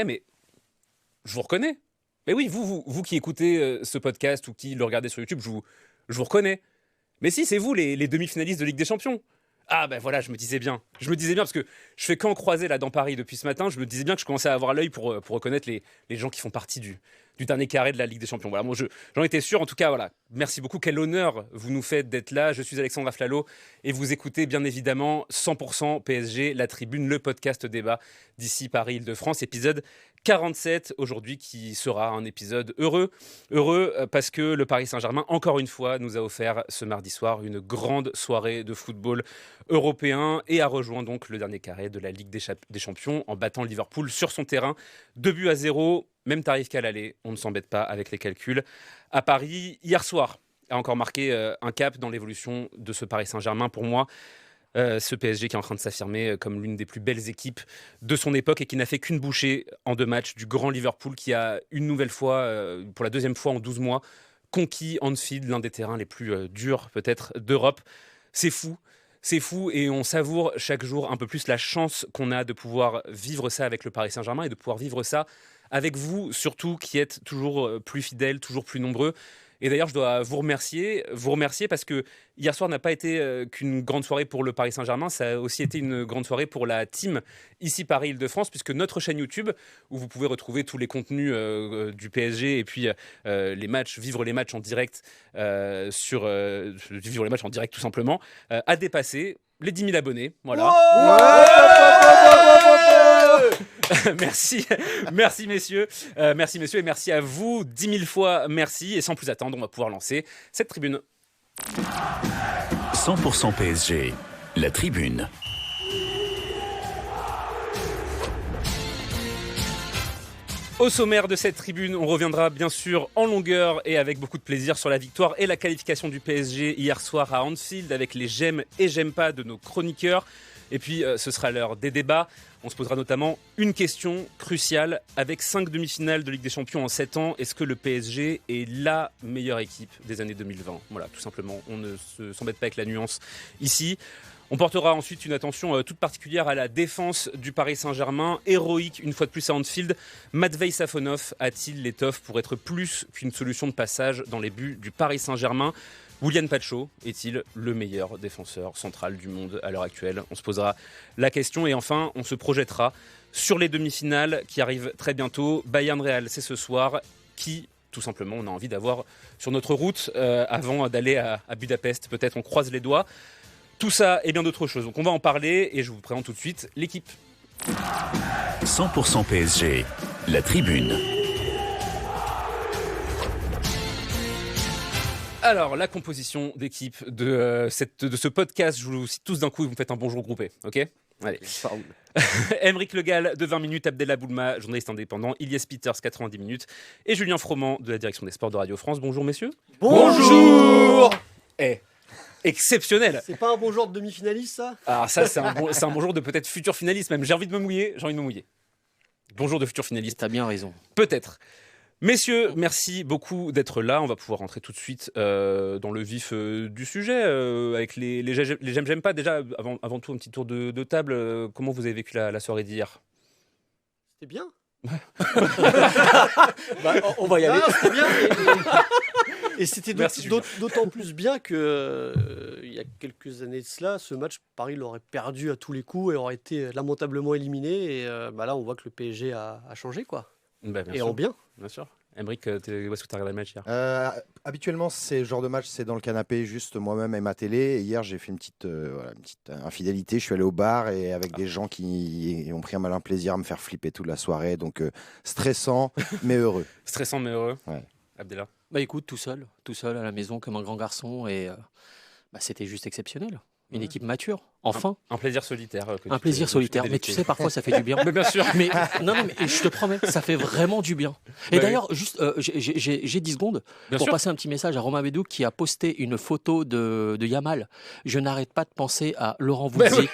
Mais je vous reconnais. Mais oui, vous qui écoutez ce podcast ou qui le regardez sur YouTube, je vous reconnais. Mais si, c'est vous les demi-finalistes de Ligue des Champions. Ah ben voilà, je me disais bien. Je me disais bien parce que je fais qu'en croiser là dans Paris depuis ce matin. Je me disais bien que je commençais à avoir l'œil pour reconnaître les gens qui font partie du dernier carré de la Ligue des Champions. Voilà, j'en étais sûr. En tout cas, voilà. Merci beaucoup. Quel honneur vous nous faites d'être là. Je suis Alexandre Aflalo et vous écoutez bien évidemment 100% PSG, la tribune, le podcast débat d'ici Paris-Île-de-France, épisode 47 aujourd'hui qui sera un épisode heureux parce que le Paris Saint-Germain, encore une fois, nous a offert ce mardi soir une grande soirée de football européen et a rejoint donc le dernier carré de la Ligue des Champions en battant Liverpool sur son terrain. 2-0, même tarif qu'à l'aller, on ne s'embête pas avec les calculs. À Paris, hier soir, a encore marqué un cap dans l'évolution de ce Paris Saint-Germain pour moi. Ce PSG qui est en train de s'affirmer comme l'une des plus belles équipes de son époque et qui n'a fait qu'une bouchée en 2 matchs du grand Liverpool qui a une nouvelle fois, pour la deuxième fois en 12 mois, conquis Anfield, l'un des terrains les plus durs peut-être d'Europe. C'est fou et on savoure chaque jour un peu plus la chance qu'on a de pouvoir vivre ça avec le Paris Saint-Germain et de pouvoir vivre ça avec vous, surtout qui êtes toujours plus fidèles, toujours plus nombreux. Et d'ailleurs, je dois vous remercier parce que hier soir n'a pas été qu'une grande soirée pour le Paris Saint-Germain, ça a aussi été une grande soirée pour la team ici Paris-Île-de-France, puisque notre chaîne YouTube, où vous pouvez retrouver tous les contenus du PSG et puis les matchs, vivre les matchs en direct, vivre les matchs en direct tout simplement, a dépassé les 10 000 abonnés. Voilà. Merci messieurs, et merci à vous 10 000 fois merci. Et sans plus attendre, on va pouvoir lancer cette tribune. 100% PSG, la tribune. Au sommaire de cette tribune, on reviendra bien sûr en longueur et avec beaucoup de plaisir sur la victoire et la qualification du PSG hier soir à Anfield avec les j'aime et j'aime pas de nos chroniqueurs. Et puis ce sera l'heure des débats. On se posera notamment une question cruciale. Avec 5 demi-finales de Ligue des Champions en 7 ans, est-ce que le PSG est la meilleure équipe des années 2020 ? Voilà, tout simplement, on ne s'embête pas avec la nuance ici. On portera ensuite une attention toute particulière à la défense du Paris Saint-Germain, héroïque une fois de plus à Anfield. Matvei Safonov a-t-il l'étoffe pour être plus qu'une solution de passage dans les buts du Paris Saint-Germain ? Willian Pacho est-il le meilleur défenseur central du monde à l'heure actuelle ? On se posera la question et enfin on se projettera sur les demi-finales qui arrivent très bientôt. Bayern-Real, c'est ce soir. Qui, tout simplement, on a envie d'avoir sur notre route avant d'aller à Budapest. Peut-être on croise les doigts. Tout ça et bien d'autres choses. Donc on va en parler et je vous présente tout de suite l'équipe. 100% PSG, la tribune. Alors, la composition d'équipe de ce podcast, je vous cite tous d'un coup et vous me faites un bonjour groupé, ok ? Allez. Aymeric Le Gall de 20 minutes, Abdellah Boulma, journaliste indépendant, Ilyes Peters, 90 minutes, et Julien Froment de la direction des sports de Radio France. Bonjour messieurs. Bonjour. Exceptionnel. C'est pas un bonjour de demi-finaliste ça ? Alors ça, c'est un bonjour de peut-être futur finaliste même. J'ai envie de me mouiller. Bonjour de futur finaliste. T'as bien raison. Peut-être. Messieurs, merci beaucoup d'être là. On va pouvoir rentrer tout de suite dans le vif du sujet avec les j'aime pas. Déjà, avant tout, un petit tour de table. Comment vous avez vécu la soirée d'hier ? C'était bien. On va y aller. Non, c'était bien. Et c'était d'autant plus bien que il y a quelques années de cela, ce match, Paris l'aurait perdu à tous les coups et aurait été lamentablement éliminé. Et là, on voit que le PSG a changé, quoi. Bien et sûr. en bien. Bien sûr. Aymeric, où est-ce que tu as regardé le match hier ? Habituellement, ce genre de match, c'est dans le canapé, juste moi-même et ma télé. Et hier, j'ai fait une petite infidélité. Je suis allé au bar et avec des gens qui ont pris un malin plaisir à me faire flipper toute la soirée. Donc, stressant, mais heureux. Stressant, mais heureux. Ouais. Abdellah ? Bah écoute, tout seul à la maison comme un grand garçon et c'était juste exceptionnel. Une équipe mature, enfin. Un plaisir solitaire. Un plaisir solitaire, mais tu sais, parfois ça fait du bien. Mais bien sûr. Mais non, mais je te promets, ça fait vraiment du bien. Et d'ailleurs, juste, j'ai 10 secondes Bien pour sûr. passer un petit message à Romain Bédou qui a posté une photo de Yamal. Je n'arrête pas de penser à Laurent Voulzy.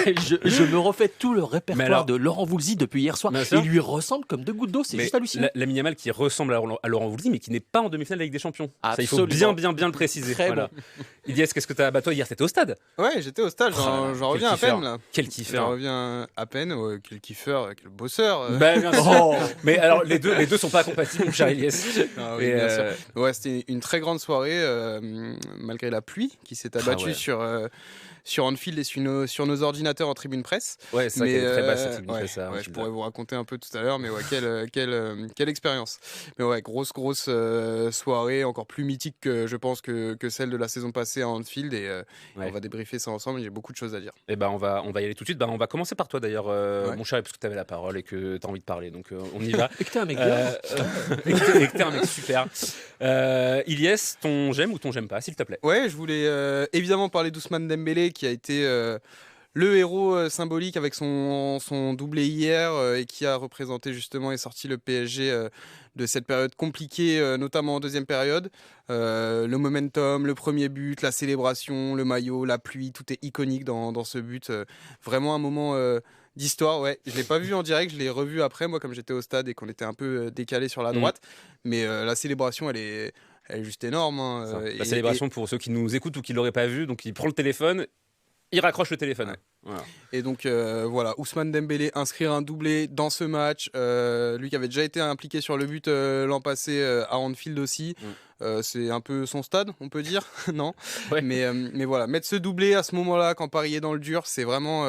je me refais tout le répertoire de Laurent Voulzy depuis hier soir. Il lui ressemble comme 2 gouttes d'eau, c'est juste hallucinant. Lamine Yamal qui ressemble à Laurent Voulzy, mais qui n'est pas en demi-finale de la Ligue des Champions. Ça, il faut Absolument. bien le préciser. Très voilà. bon. Ilyes, qu'est-ce que tu as ? Bah toi, hier, t'étais au stade. Ouais, j'étais au stade, j'en Quel reviens à kiffeur. peine là. Quel J'en kiffeur. reviens à peine, quel kiffeur, quel bosseur. Bah, bien sûr. Mais alors, les deux sont pas compatibles, mon cher Ilyes. Ah oui, Et, bien sûr. Ouais, c'était une très grande soirée, malgré la pluie qui s'est abattue ouais. sur Anfield et sur nos ordinateurs en tribune presse. Ouais, c'est ça Mais, qu'elle est très basse, cette tribune ouais, presse, ça, ouais, je Anfield. pourrais vous raconter un peu tout à l'heure, mais ouais, quelle expérience. Mais ouais, grosse soirée, encore plus mythique que je pense que celle de la saison passée à Anfield, et Ouais. on va débriefer ça ensemble. J'ai beaucoup de choses à dire. Eh ben, on va y aller tout de suite. On va commencer par toi d'ailleurs, Ouais. mon cher, parce que tu avais la parole et que tu as envie de parler. Donc, on y va. Et que t'es un mec bien. Et que t'es un mec super. Ilyes, ton j'aime ou ton j'aime pas, s'il te plaît. Ouais, je voulais évidemment parler d'Ousmane Dembélé qui a été le héros symbolique avec son doublé hier et qui a représenté justement et sorti le PSG de cette période compliquée, notamment en deuxième période. Le momentum, le premier but, la célébration, le maillot, la pluie, tout est iconique dans ce but. Vraiment un moment d'histoire, ouais. Je ne l'ai pas vu en direct, je l'ai revu après, moi, comme j'étais au stade et qu'on était un peu décalé sur la droite. Mais la célébration, elle est juste énorme. Hein. Ça. Et- La célébration pour ceux qui nous écoutent ou qui l'auraient pas vu. Donc, il prend le téléphone, il raccroche le téléphone. Ouais. Voilà. Et donc voilà, Ousmane Dembélé inscrire un doublé dans ce match, lui qui avait déjà été impliqué sur le but l'an passé à Anfield aussi, c'est un peu son stade, on peut dire, non Ouais. mais voilà, mettre ce doublé à ce moment-là quand Paris est dans le dur, c'est vraiment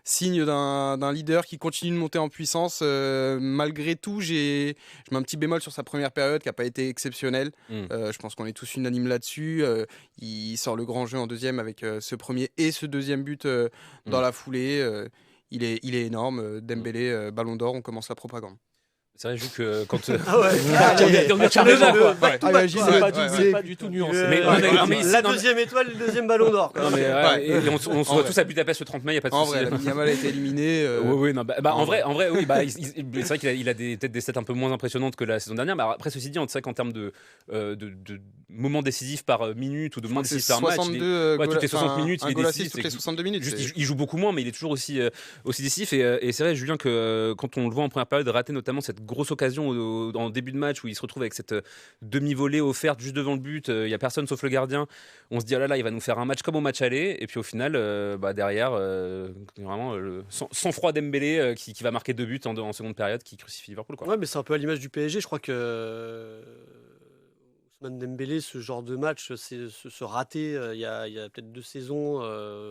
signe d'un leader qui continue de monter en puissance. Malgré tout, je mets un petit bémol sur sa première période qui n'a pas été exceptionnelle. Je pense qu'on est tous unanimes là-dessus. Il sort le grand jeu en deuxième avec ce premier et ce deuxième but dans la foulée. Il est énorme. Dembélé, Ballon d'Or, on commence la propagande. C'est vrai, vu que quand. Ah ouais. On est carrément, quoi. Back to back, quoi. C'est pas du tout nuancé. Mais- mais ici, la non, mais- deuxième étoile, le deuxième ballon d'or. quoi. Non, mais, Ouais. et on se En voit vrai. tous à Budapest le 30 mai, il n'y a pas de En souci. vrai, Yamal a été éliminé. Oui, non, en en vrai, oui, c'est vrai qu'il a peut-être des stats un peu moins impressionnantes que la saison dernière. Mais après, ceci dit, c'est vrai qu'en termes de moments décisifs par minute ou de moments C'est décisifs par match, 62 toutes les 60 minutes, il un est goal décisif. assist toutes les 62 minutes. Juste, c'est- il joue beaucoup moins, mais il est toujours aussi décisif. Et c'est vrai, Julien, que quand on le voit en première période rater notamment cette grosse occasion en début de match où il se retrouve avec cette demi-volée offerte juste devant le but, il n'y a personne sauf le gardien. On se dit, ah là là, il va nous faire un match comme au match aller. Et puis au final, derrière, vraiment, le sang-froid Dembélé qui va marquer 2 buts en seconde période qui crucifie Liverpool. Quoi. Ouais, mais c'est un peu à l'image du PSG. Je crois que Ousmane Dembélé, ce genre de match, c'est se rater il y a peut-être 2 saisons,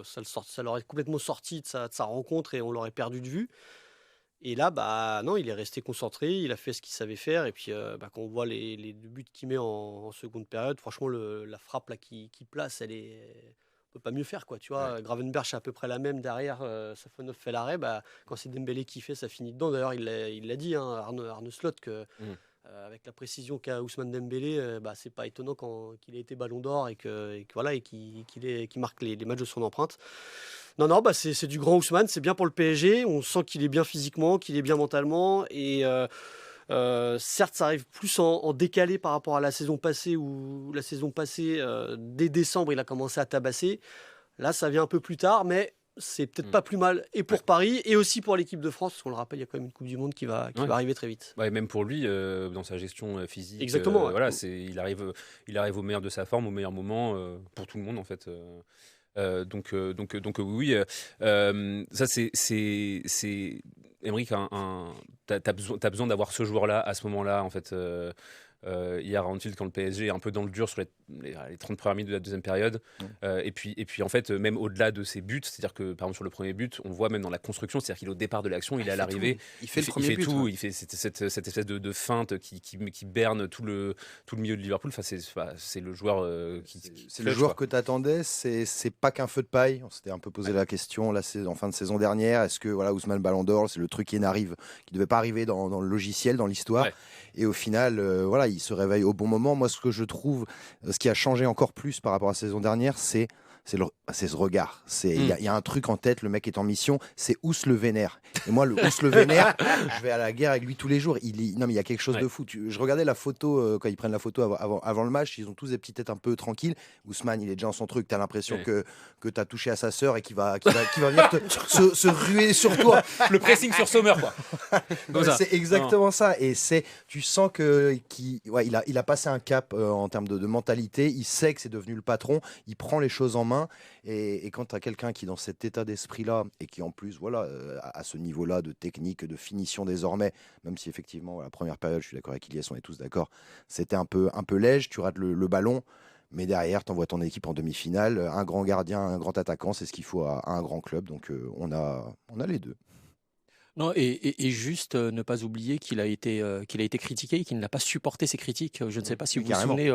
ça l'aurait complètement sorti de sa rencontre et on l'aurait perdu de vue. Et là, bah non, il est resté concentré, il a fait ce qu'il savait faire. Et puis, quand on voit les 2 buts qu'il met en seconde période, franchement, la frappe là qu'il place, on peut pas mieux faire, quoi. Tu vois, Gravenberch c'est à peu près la même derrière. Safonov fait l'arrêt. Bah, quand c'est Dembélé qui fait, ça finit dedans. D'ailleurs, il l'a dit, hein, Arne Slot, que avec la précision qu'a Ousmane Dembélé, c'est pas étonnant qu'il ait été Ballon d'Or et qu'il marque les matchs de son empreinte. Non, c'est du grand Ousmane, c'est bien pour le PSG. On sent qu'il est bien physiquement, qu'il est bien mentalement. Et certes, ça arrive plus en décalé par rapport à la saison passée, où la saison passée, dès décembre, il a commencé à tabasser. Là, ça vient un peu plus tard, mais c'est peut-être pas plus mal. Et pour Paris, et aussi pour l'équipe de France, parce qu'on le rappelle, il y a quand même une Coupe du Monde qui va arriver très vite. Ouais, même pour lui, dans sa gestion physique. Exactement, ouais. Voilà, il arrive au meilleur de sa forme, au meilleur moment, pour tout le monde en fait. Donc oui, ça c'est Aymeric, t'as besoin d'avoir ce joueur-là à ce moment-là en fait. Hier à Anfield, quand le PSG est un peu dans le dur sur les 30 premières minutes de la deuxième période, et puis en fait même au-delà de ses buts, c'est-à-dire que par exemple sur le premier but, on le voit même dans la construction, c'est-à-dire qu'il est au départ de l'action, il est à l'arrivée, il fait le premier but. tout, il fait cette espèce de feinte qui berne tout le milieu de Liverpool. Enfin, c'est le joueur c'est le joueur que tu attendais. C'est pas qu'un feu de paille. On s'était un peu posé la question là, en fin de saison dernière. Est-ce que Ousmane Ballon d'Or, c'est le truc qui devait pas arriver dans le logiciel, dans l'histoire. Et au final, il se réveille au bon moment. Moi, ce que je trouve, ce qui a changé encore plus par rapport à la saison dernière, c'est ce regard. Il y a un truc en tête, le mec est en mission, c'est Ous le vénère. Et moi, le Ous le vénère, je vais à la guerre avec lui tous les jours. Non, mais il y a quelque chose de fou. Je regardais la photo, quand ils prennent la photo avant le match, ils ont tous des petites têtes un peu tranquilles. Ousmane, il est déjà dans son truc. Tu as l'impression que tu as touché à sa sœur et qu'il va venir se ruer sur toi. Le pressing sur Sommer, quoi. C'est exactement ça. Et tu sens qu'il a passé un cap en termes de mentalité. Il sait que c'est devenu le patron. Il prend les choses en main. main. Et quand tu as quelqu'un qui est dans cet état d'esprit-là et qui en plus, voilà, à ce niveau-là de technique, de finition désormais, même si effectivement la première période, je suis d'accord avec Ilyes, on est tous d'accord, c'était un peu léger, tu rates le ballon. Mais derrière, tu envoies ton équipe en demi-finale. Un grand gardien, un grand attaquant, c'est ce qu'il faut à un grand club. Donc on a les deux. Non, et juste ne pas oublier qu'il a été critiqué et qu'il n'a pas supporté ces critiques. Je ne sais pas si vous vous souvenez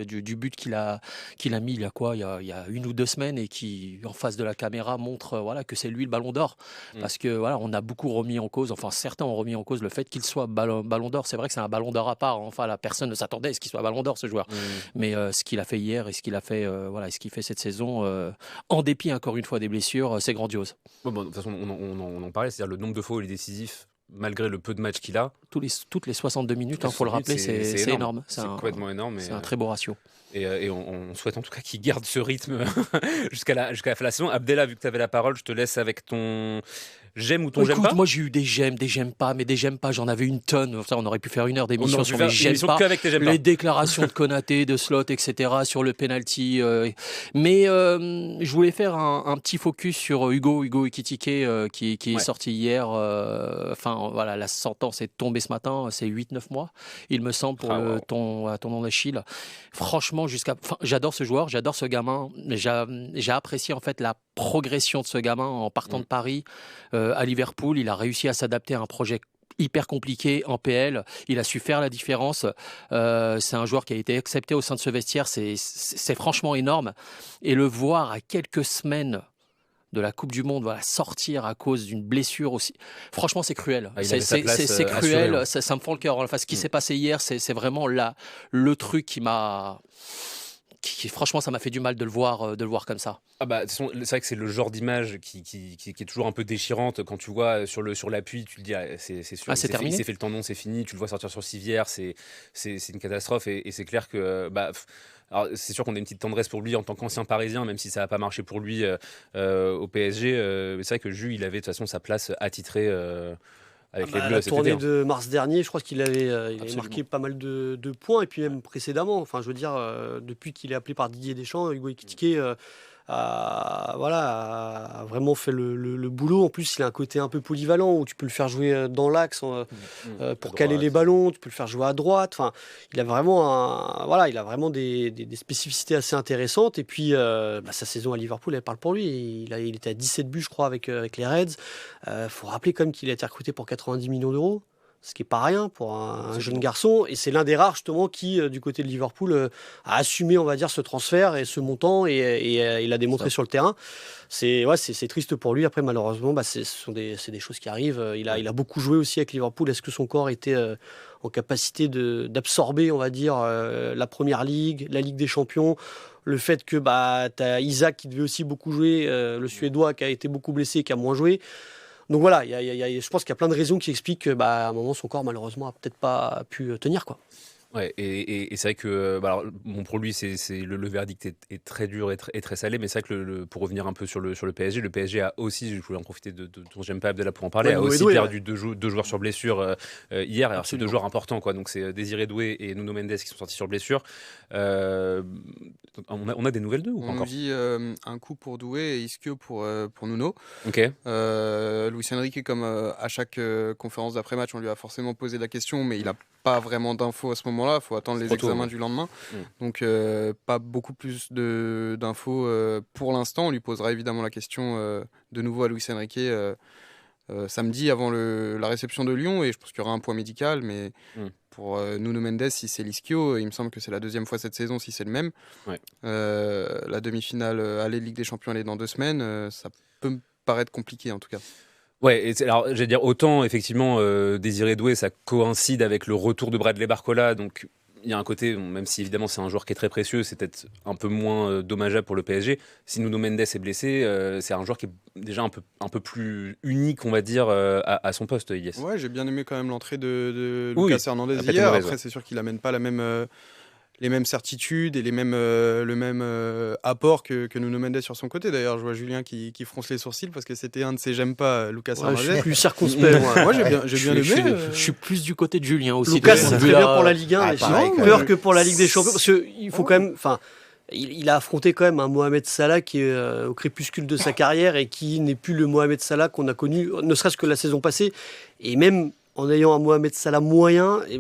du but qu'il a mis il y a 1 ou 2 semaines et qui, en face de la caméra, montre que c'est lui le ballon d'or. Parce que on a beaucoup remis en cause, enfin certains ont remis en cause le fait qu'il soit ballon d'or. C'est vrai que c'est un ballon d'or à part. Enfin, la personne ne s'attendait à ce qu'il soit ballon d'or, ce joueur. Mais ce qu'il a fait hier et ce qu'il a fait, ce qu'il fait cette saison, en dépit encore une fois des blessures, c'est grandiose. Bon, de toute façon, on en parlait, c'est-à-dire le nombre de fois où il est décisif, malgré le peu de matchs qu'il a. Toutes les 62 minutes, il faut le rappeler, c'est énorme. C'est complètement énorme. C'est un très beau ratio. Et on souhaite en tout cas qu'il garde ce rythme jusqu'à la fin de la saison. Abdella, vu que tu avais la parole, je te laisse avec ton j'aime ou ton j'aime pas. Moi j'ai eu des j'aime pas, mais des j'aime pas, j'en avais une tonne. Ça, on aurait pu faire 1 heure d'émission sur les j'aime pas, les déclarations de Konaté, de Slot, etc. sur le penalty. Mais je voulais faire un petit focus sur Hugo Ekitike qui est sorti hier. La sentence est tombée ce matin. C'est 8-9 mois, il me semble, pour ton nom d'Achille. Franchement, j'adore ce joueur, j'adore ce gamin. J'ai apprécié en fait la progression de ce gamin en partant de Paris à Liverpool. Il a réussi à s'adapter à un projet hyper compliqué en PL. Il a su faire la différence. C'est un joueur qui a été accepté au sein de ce vestiaire. C'est franchement énorme. Et le voir à quelques semaines de la Coupe du Monde sortir à cause d'une blessure aussi. Franchement, c'est cruel. C'est cruel. Ça me fend le cœur. Enfin, ce qui s'est passé hier, c'est vraiment le truc qui m'a... franchement, ça m'a fait du mal de le voir comme ça. C'est vrai que c'est le genre d'image qui est toujours un peu déchirante. Quand tu vois sur l'appui, tu te dis c'est sûr, c'est terminé. Il s'est fait le tendon, c'est fini. Tu le vois sortir sur civière, c'est une catastrophe. Et c'est clair que alors, c'est sûr qu'on a une petite tendresse pour lui en tant qu'ancien Parisien, même si ça n'a pas marché pour lui au PSG. C'est vrai que Jules, il avait de toute façon sa place attitrée. Avec les Bleus, la tournée de mars dernier, je crois qu'il avait marqué pas mal de points, et puis même précédemment, enfin je veux dire, depuis qu'il est appelé par Didier Deschamps, Hugo Ekitike a vraiment fait le boulot. En plus, il a un côté un peu polyvalent où tu peux le faire jouer dans l'axe pour caler les ballons, tu peux le faire jouer à droite. Enfin, il a vraiment des spécificités assez intéressantes. Et puis, sa saison à Liverpool, elle parle pour lui. Il était à 17 buts, je crois, avec les Reds. Faut rappeler quand même qu'il a été recruté pour 90 millions d'euros. Ce qui n'est pas rien pour un jeune garçon. Et c'est l'un des rares, justement, qui, du côté de Liverpool, a assumé, on va dire, ce transfert et ce montant, et il a démontré sur le terrain. C'est triste pour lui. Après, malheureusement, c'est des choses qui arrivent. Il a beaucoup joué aussi avec Liverpool. Est-ce que son corps était en capacité d'absorber, on va dire, la Première Ligue, la Ligue des Champions, le fait que tu as Isaac qui devait aussi beaucoup jouer, le Suédois qui a été beaucoup blessé et qui a moins joué. Donc voilà, je pense qu'il y a plein de raisons qui expliquent qu'à un moment, son corps, malheureusement, n'a peut-être pas pu tenir, quoi. Ouais, et c'est vrai que pour lui, le verdict est très dur et très salé, mais c'est vrai que pour revenir un peu sur le PSG a aussi, je voulais en profiter de ton j'aime pas Abdella pour en parler, a aussi perdu deux joueurs sur blessure hier. Alors c'est 2 joueurs importants, quoi. Donc c'est Désiré Doué et Nuno Mendes qui sont sortis sur blessure. On a des nouvelles d'eux ou pas encore? On dit un coup pour Doué et Ischio pour Nuno. Ok. Luis Enrique, comme à chaque conférence d'après-match, on lui a forcément posé la question, mais il a pas vraiment d'infos à ce moment-là, il faut attendre les examens du lendemain. Donc pas beaucoup plus d'infos pour l'instant. On lui posera évidemment la question de nouveau à Luis Enrique samedi avant la réception de Lyon, et je pense qu'il y aura un point médical, mais pour Nuno Mendes, si c'est l'Ischio, il me semble que c'est la 2e fois cette saison si c'est le même. La demi-finale aller Ligue des Champions, elle est dans 2 semaines, ça peut me paraître compliqué en tout cas. Ouais, alors j'allais dire autant effectivement Désiré Doué, ça coïncide avec le retour de Bradley Barcola, donc il y a un côté, même si évidemment c'est un joueur qui est très précieux, c'est peut-être un peu moins dommageable pour le PSG. Si Nuno Mendes est blessé, c'est un joueur qui est déjà un peu plus unique, on va dire, à son poste, Ilyes. Ouais, j'ai bien aimé quand même l'entrée de Lucas Hernandez hier. Après, c'est sûr qu'il amène pas les mêmes certitudes et le même apport que Nuno Mendes sur son côté. D'ailleurs, je vois Julien qui fronce les sourcils parce que c'était un de ses j'aime pas, Lucas Hernandez. Je suis plus circonspect. Moi, j'ai bien aimé. Je suis plus du côté de Julien aussi. Lucas, c'est très bien pour la Ligue 1, mais j'ai peur que pour la Ligue des Champions, parce qu'il faut quand même... il a affronté quand même un Mohamed Salah qui est au crépuscule de sa carrière et qui n'est plus le Mohamed Salah qu'on a connu, ne serait-ce que la saison passée. Et même en ayant un Mohamed Salah moyen, et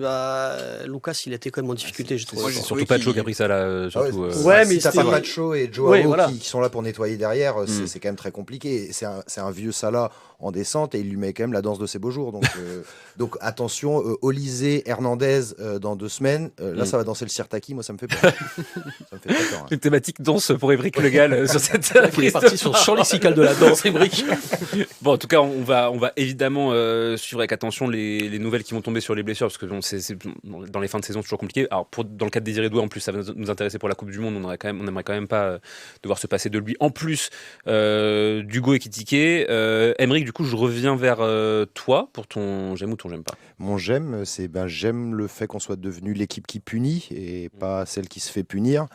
Lucas, il était quand même en difficulté, je trouve. Moi, j'ai surtout Pacho qui a pris ça là. Surtout, mais si t'as pas Pacho et Joao qui sont là pour nettoyer derrière, c'est quand même très compliqué. C'est un vieux Salah en descente et il lui met quand même la danse de ses beaux jours. Donc attention, Olysée, Hernandez dans 2 semaines, là ça va danser le Sirtaki, moi ça me fait peur. Ça me fait très peur. Une thématique danse pour Émeric Le Gall sur cette. Il est parti sur le champ lexical de la danse, Émeric. Bon, en tout cas, on va évidemment suivre avec attention les nouvelles qui vont tomber sur les blessures, parce que dans les fins de saison, c'est toujours compliqué. Alors, dans le cas de Désiré Doué, en plus, ça va nous intéresser pour la Coupe du Monde. On aimerait quand même pas devoir se passer de lui. En plus, d'Hugo Ekitike. Émeric, du coup, je reviens vers toi pour ton j'aime ou ton j'aime pas. Mon j'aime, c'est j'aime le fait qu'on soit devenu l'équipe qui punit et pas celle qui se fait punir.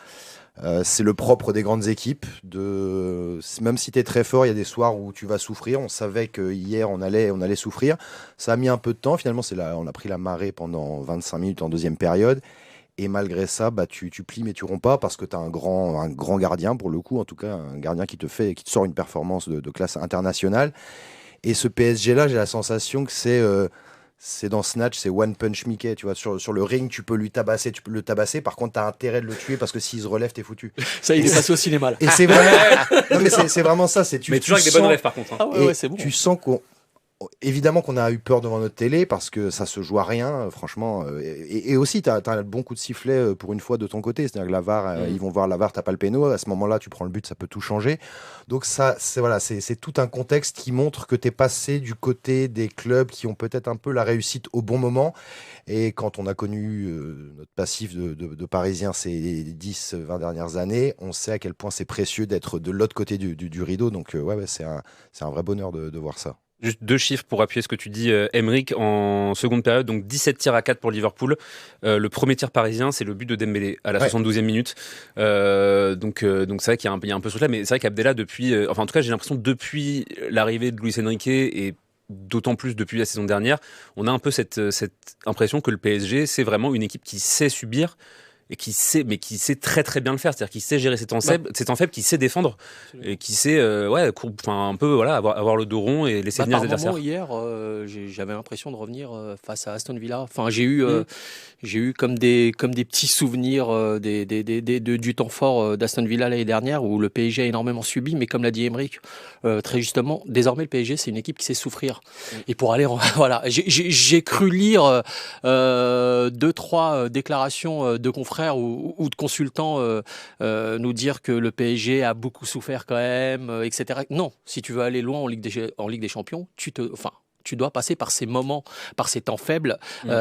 C'est le propre des grandes équipes. Même si tu es très fort, il y a des soirs où tu vas souffrir. On savait que hier on allait souffrir. Ça a mis un peu de temps. Finalement, on a pris la marée pendant 25 minutes en deuxième période. Et malgré ça, tu plies mais tu romps pas parce que tu as un grand gardien, pour le coup, en tout cas, un gardien qui te sort une performance de classe internationale. Et ce PSG-là, j'ai la sensation que c'est dans Snatch, c'est One Punch Mickey, tu vois, sur le ring, tu peux le tabasser, par contre, t'as intérêt de le tuer parce que s'il se relève, t'es foutu. Ça, il est passé au cinéma, là. Et c'est vraiment, non, mais c'est vraiment ça, mais toujours avec des bonnes rêves, par contre. Ah ouais, c'est bon. Tu sens évidemment qu'on a eu peur devant notre télé parce que ça se joue à rien, franchement. Et aussi, t'as un bon coup de sifflet pour une fois de ton côté. C'est-à-dire que la VAR, ils vont voir la VAR, t'as pas le péno. À ce moment-là, tu prends le but, ça peut tout changer. Donc c'est tout un contexte qui montre que t'es passé du côté des clubs qui ont peut-être un peu la réussite au bon moment. Et quand on a connu notre passif de Parisiens ces 10-20 dernières années, on sait à quel point c'est précieux d'être de l'autre côté du rideau. Donc c'est un vrai bonheur de voir ça. Juste 2 chiffres pour appuyer ce que tu dis, Émeric, en seconde période, donc 17 tirs à 4 pour Liverpool. Le premier tir parisien, c'est le but de Dembélé à la 72e minute. Donc c'est vrai qu'il y a un peu ce truc-là, mais c'est vrai qu'Abdella, en tout cas, j'ai l'impression depuis l'arrivée de Luis Enrique et d'autant plus depuis la saison dernière, on a un peu cette impression que le PSG, c'est vraiment une équipe qui sait subir et qui sait très très bien le faire, c'est-à-dire qui sait gérer ses temps faibles, qui sait défendre et qui sait un peu avoir le dos rond et laisser venir les adversaires. Hier, j'avais l'impression de revenir face à Aston Villa. Enfin, j'ai eu comme des petits souvenirs du temps fort d'Aston Villa l'année dernière où le PSG a énormément subi, mais comme l'a dit Émeric très justement, désormais le PSG c'est une équipe qui sait souffrir. Et pour aller j'ai cru lire 2-3 déclarations de confrères ou de consultants nous dire que le PSG a beaucoup souffert quand même, etc. Non, si tu veux aller loin en Ligue des Champions, tu dois passer par ces moments, par ces temps faibles,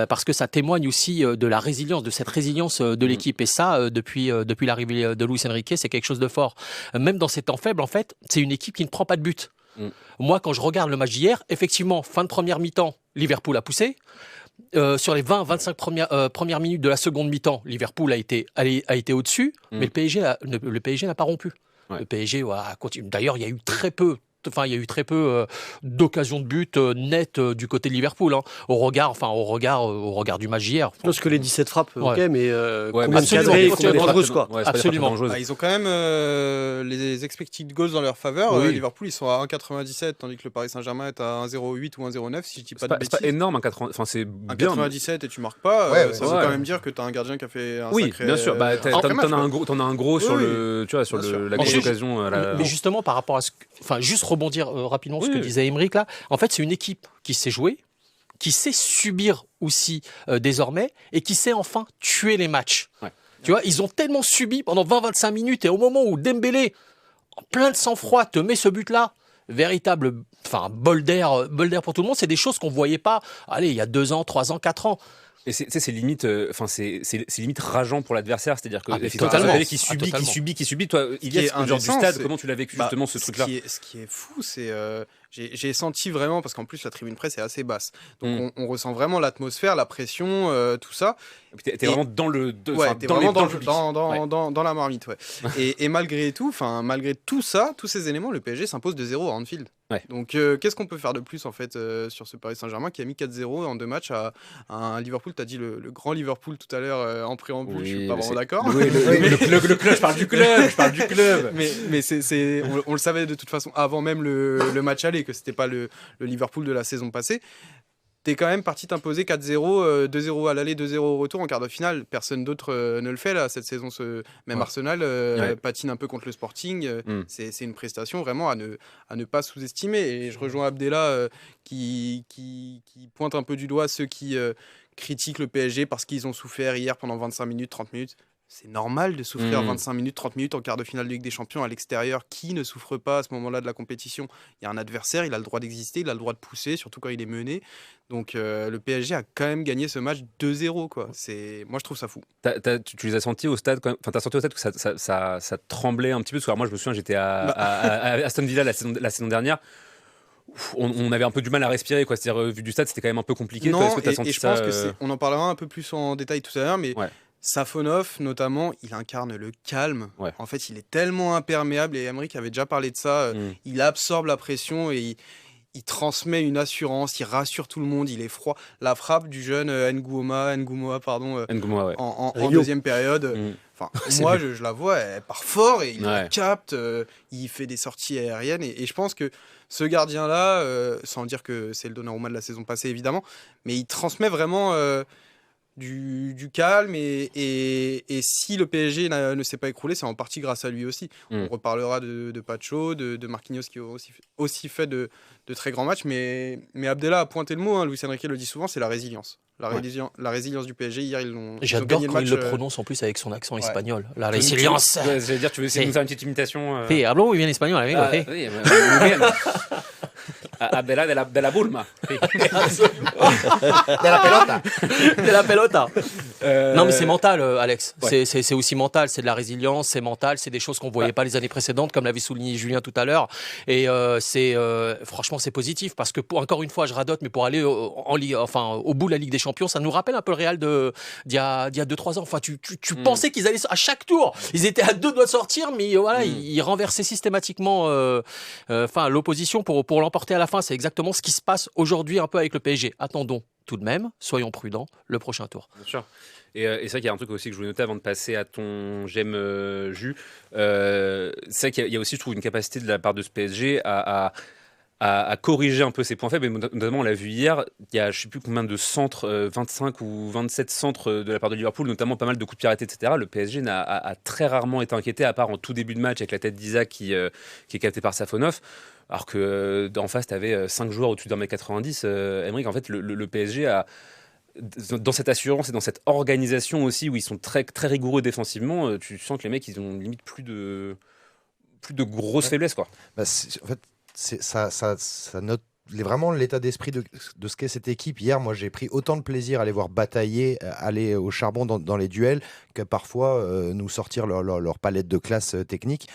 parce que ça témoigne aussi de la résilience, de cette résilience de l'équipe. Et ça, depuis l'arrivée de Luis Enrique, c'est quelque chose de fort. Même dans ces temps faibles, en fait, c'est une équipe qui ne prend pas de but. Moi, quand je regarde le match d'hier, effectivement, fin de première mi-temps, Liverpool a poussé. Sur les 20-25 premières minutes de la seconde mi-temps, Liverpool a été au-dessus, mais le PSG n'a pas rompu. Ouais. Le PSG a continué. D'ailleurs, il y a eu très peu d'occasions de but nettes du côté de Liverpool, hein, au regard du match d'hier. Parce que les 17 frappes, ok, mais combien de cadrés, combien de dangereuses, quoi. Absolument. Ils ont quand même les expected goals dans leur faveur. Liverpool, ils sont à 1,97, tandis que le Paris Saint-Germain est à 1,08 ou 1,09, si je dis pas de bêtises. C'est pas énorme, 1,97 et tu marques pas, ça veut quand même dire que tu as un gardien qui a fait un sacré... Oui, bien sûr. T'en as un gros sur la grosse occasion. Mais justement, par rapport à ce... Enfin, juste rebondir rapidement sur ce que disait Émeric là. En fait, c'est une équipe qui sait jouer, qui sait subir aussi désormais et qui sait enfin tuer les matchs. Ouais. Tu vois, ils ont tellement subi pendant 20-25 minutes et au moment où Dembélé, en plein de sang-froid, te met ce but-là, véritable bol d'air pour tout le monde, c'est des choses qu'on voyait pas, il y a 2 ans, 3 ans, 4 ans. Et c'est limite, c'est limite rageant pour l'adversaire, c'est-à-dire que qui subit. Toi, Ilias, au genre du stade, comment tu l'as vécu justement ce truc-là? Ce qui est fou, c'est j'ai senti vraiment, parce qu'en plus la tribune presse est assez basse, donc on ressent vraiment l'atmosphère, la pression, tout ça. T'es vraiment dans le dans la marmite, ouais. et malgré tout ça, tous ces éléments, le PSG s'impose de 0 à Anfield. Ouais. Donc, qu'est-ce qu'on peut faire de plus en fait sur ce Paris Saint-Germain qui a mis 4-0 en 2 matchs à un Liverpool? Tu as dit le grand Liverpool tout à l'heure en préambule, je suis pas vraiment d'accord. Oui, le club, je parle du club. Mais on le savait de toute façon avant même le match aller que c'était pas le Liverpool de la saison passée. T'es quand même parti t'imposer 4-0, 2-0 à l'aller, 2-0 au retour en quart de finale. Personne d'autre ne le fait là cette saison. Même Arsenal patine un peu contre le Sporting. C'est une prestation vraiment à ne pas sous-estimer. Et je rejoins Abdella qui pointe un peu du doigt ceux qui critiquent le PSG parce qu'ils ont souffert hier pendant 25 minutes, 30 minutes. C'est normal de souffrir 25 minutes, 30 minutes en quart de finale de Ligue des Champions à l'extérieur. Qui ne souffre pas à ce moment-là de la compétition? Il y a un adversaire, il a le droit d'exister, il a le droit de pousser, surtout quand il est mené. Donc le PSG a quand même gagné ce match 2-0. Quoi. Moi, je trouve ça fou. Tu les as sentis au stade quand même... Enfin, t'as senti au stade que ça tremblait un petit peu? Parce que moi, je me souviens, j'étais à Aston Villa la saison dernière. On avait un peu du mal à respirer, quoi. C'est-à-dire, vu du stade, c'était quand même un peu compliqué. Non, toi, est-ce que t'as senti et je pense que on en parlera un peu plus en détail tout à l'heure, mais Safonov, notamment, il incarne le calme. Ouais. En fait, il est tellement imperméable, et Aymeric avait déjà parlé de ça. Il absorbe la pression et il transmet une assurance, il rassure tout le monde, il est froid. La frappe du jeune Ngoumoa, en deuxième période, moi, je la vois, elle part fort et il la capte, il fait des sorties aériennes. Et je pense que ce gardien-là, sans dire que c'est le Donnarumma de la saison passée, évidemment, mais il transmet vraiment... Du calme et si le PSG ne s'est pas écroulé, c'est en partie grâce à lui aussi. On reparlera de Pacho, de Marquinhos qui ont aussi fait de très grands matchs, mais Abdella a pointé le mot, Luis Enrique le dit souvent, c'est la résilience. La résilience du PSG, hier ils ont J'adore gagné quand le match. Il le prononce en plus avec son accent espagnol. La résilience. J'allais dire, tu veux essayer de nous faire une petite imitation Sí, hablo muy bien español, amigo. Oui, muy bien. Abdella de la Bulma. De la pelota. Non, mais c'est mental, Alex. C'est aussi mental, c'est de la résilience, c'est mental, c'est des choses qu'on ne voyait pas les années précédentes, comme l'avait souligné Julien tout à l'heure. Et franchement, c'est positif parce que, encore une fois, je radote, mais pour aller au bout de la Ligue des Champions, ça nous rappelle un peu le Real d'il y a 2-3 ans. Enfin, tu pensais qu'ils allaient à chaque tour, ils étaient à 2 doigts de sortir, mais voilà, ils renversaient systématiquement l'opposition pour l'emporter à la fin. C'est exactement ce qui se passe aujourd'hui un peu avec le PSG. Attendons tout de même, soyons prudents, le prochain tour. Bien sûr. Et c'est vrai qu'il y a un truc aussi que je voulais noter avant de passer à ton j'aime jus. C'est vrai qu'il y a aussi, je trouve, une capacité de la part de ce PSG à corriger un peu ses points faibles. Et notamment, on l'a vu hier, il y a je ne sais plus combien de centres, 25 ou 27 centres de la part de Liverpool, notamment pas mal de coups de pied arrêtés, etc. Le PSG a très rarement été inquiété, à part en tout début de match avec la tête d'Isaac qui est captée par Safonov. Alors qu'en face, tu avais 5 joueurs au-dessus d'1m90. Aymeric, en fait, le PSG a, dans cette assurance et dans cette organisation aussi, où ils sont très, très rigoureux défensivement, tu sens que les mecs, ils ont limite plus de grosses faiblesses, quoi. En fait, ça note vraiment l'état d'esprit de ce qu'est cette équipe. Hier, moi, j'ai pris autant de plaisir à les voir batailler, aller au charbon dans les duels, que parfois nous sortir leur palette de classe technique.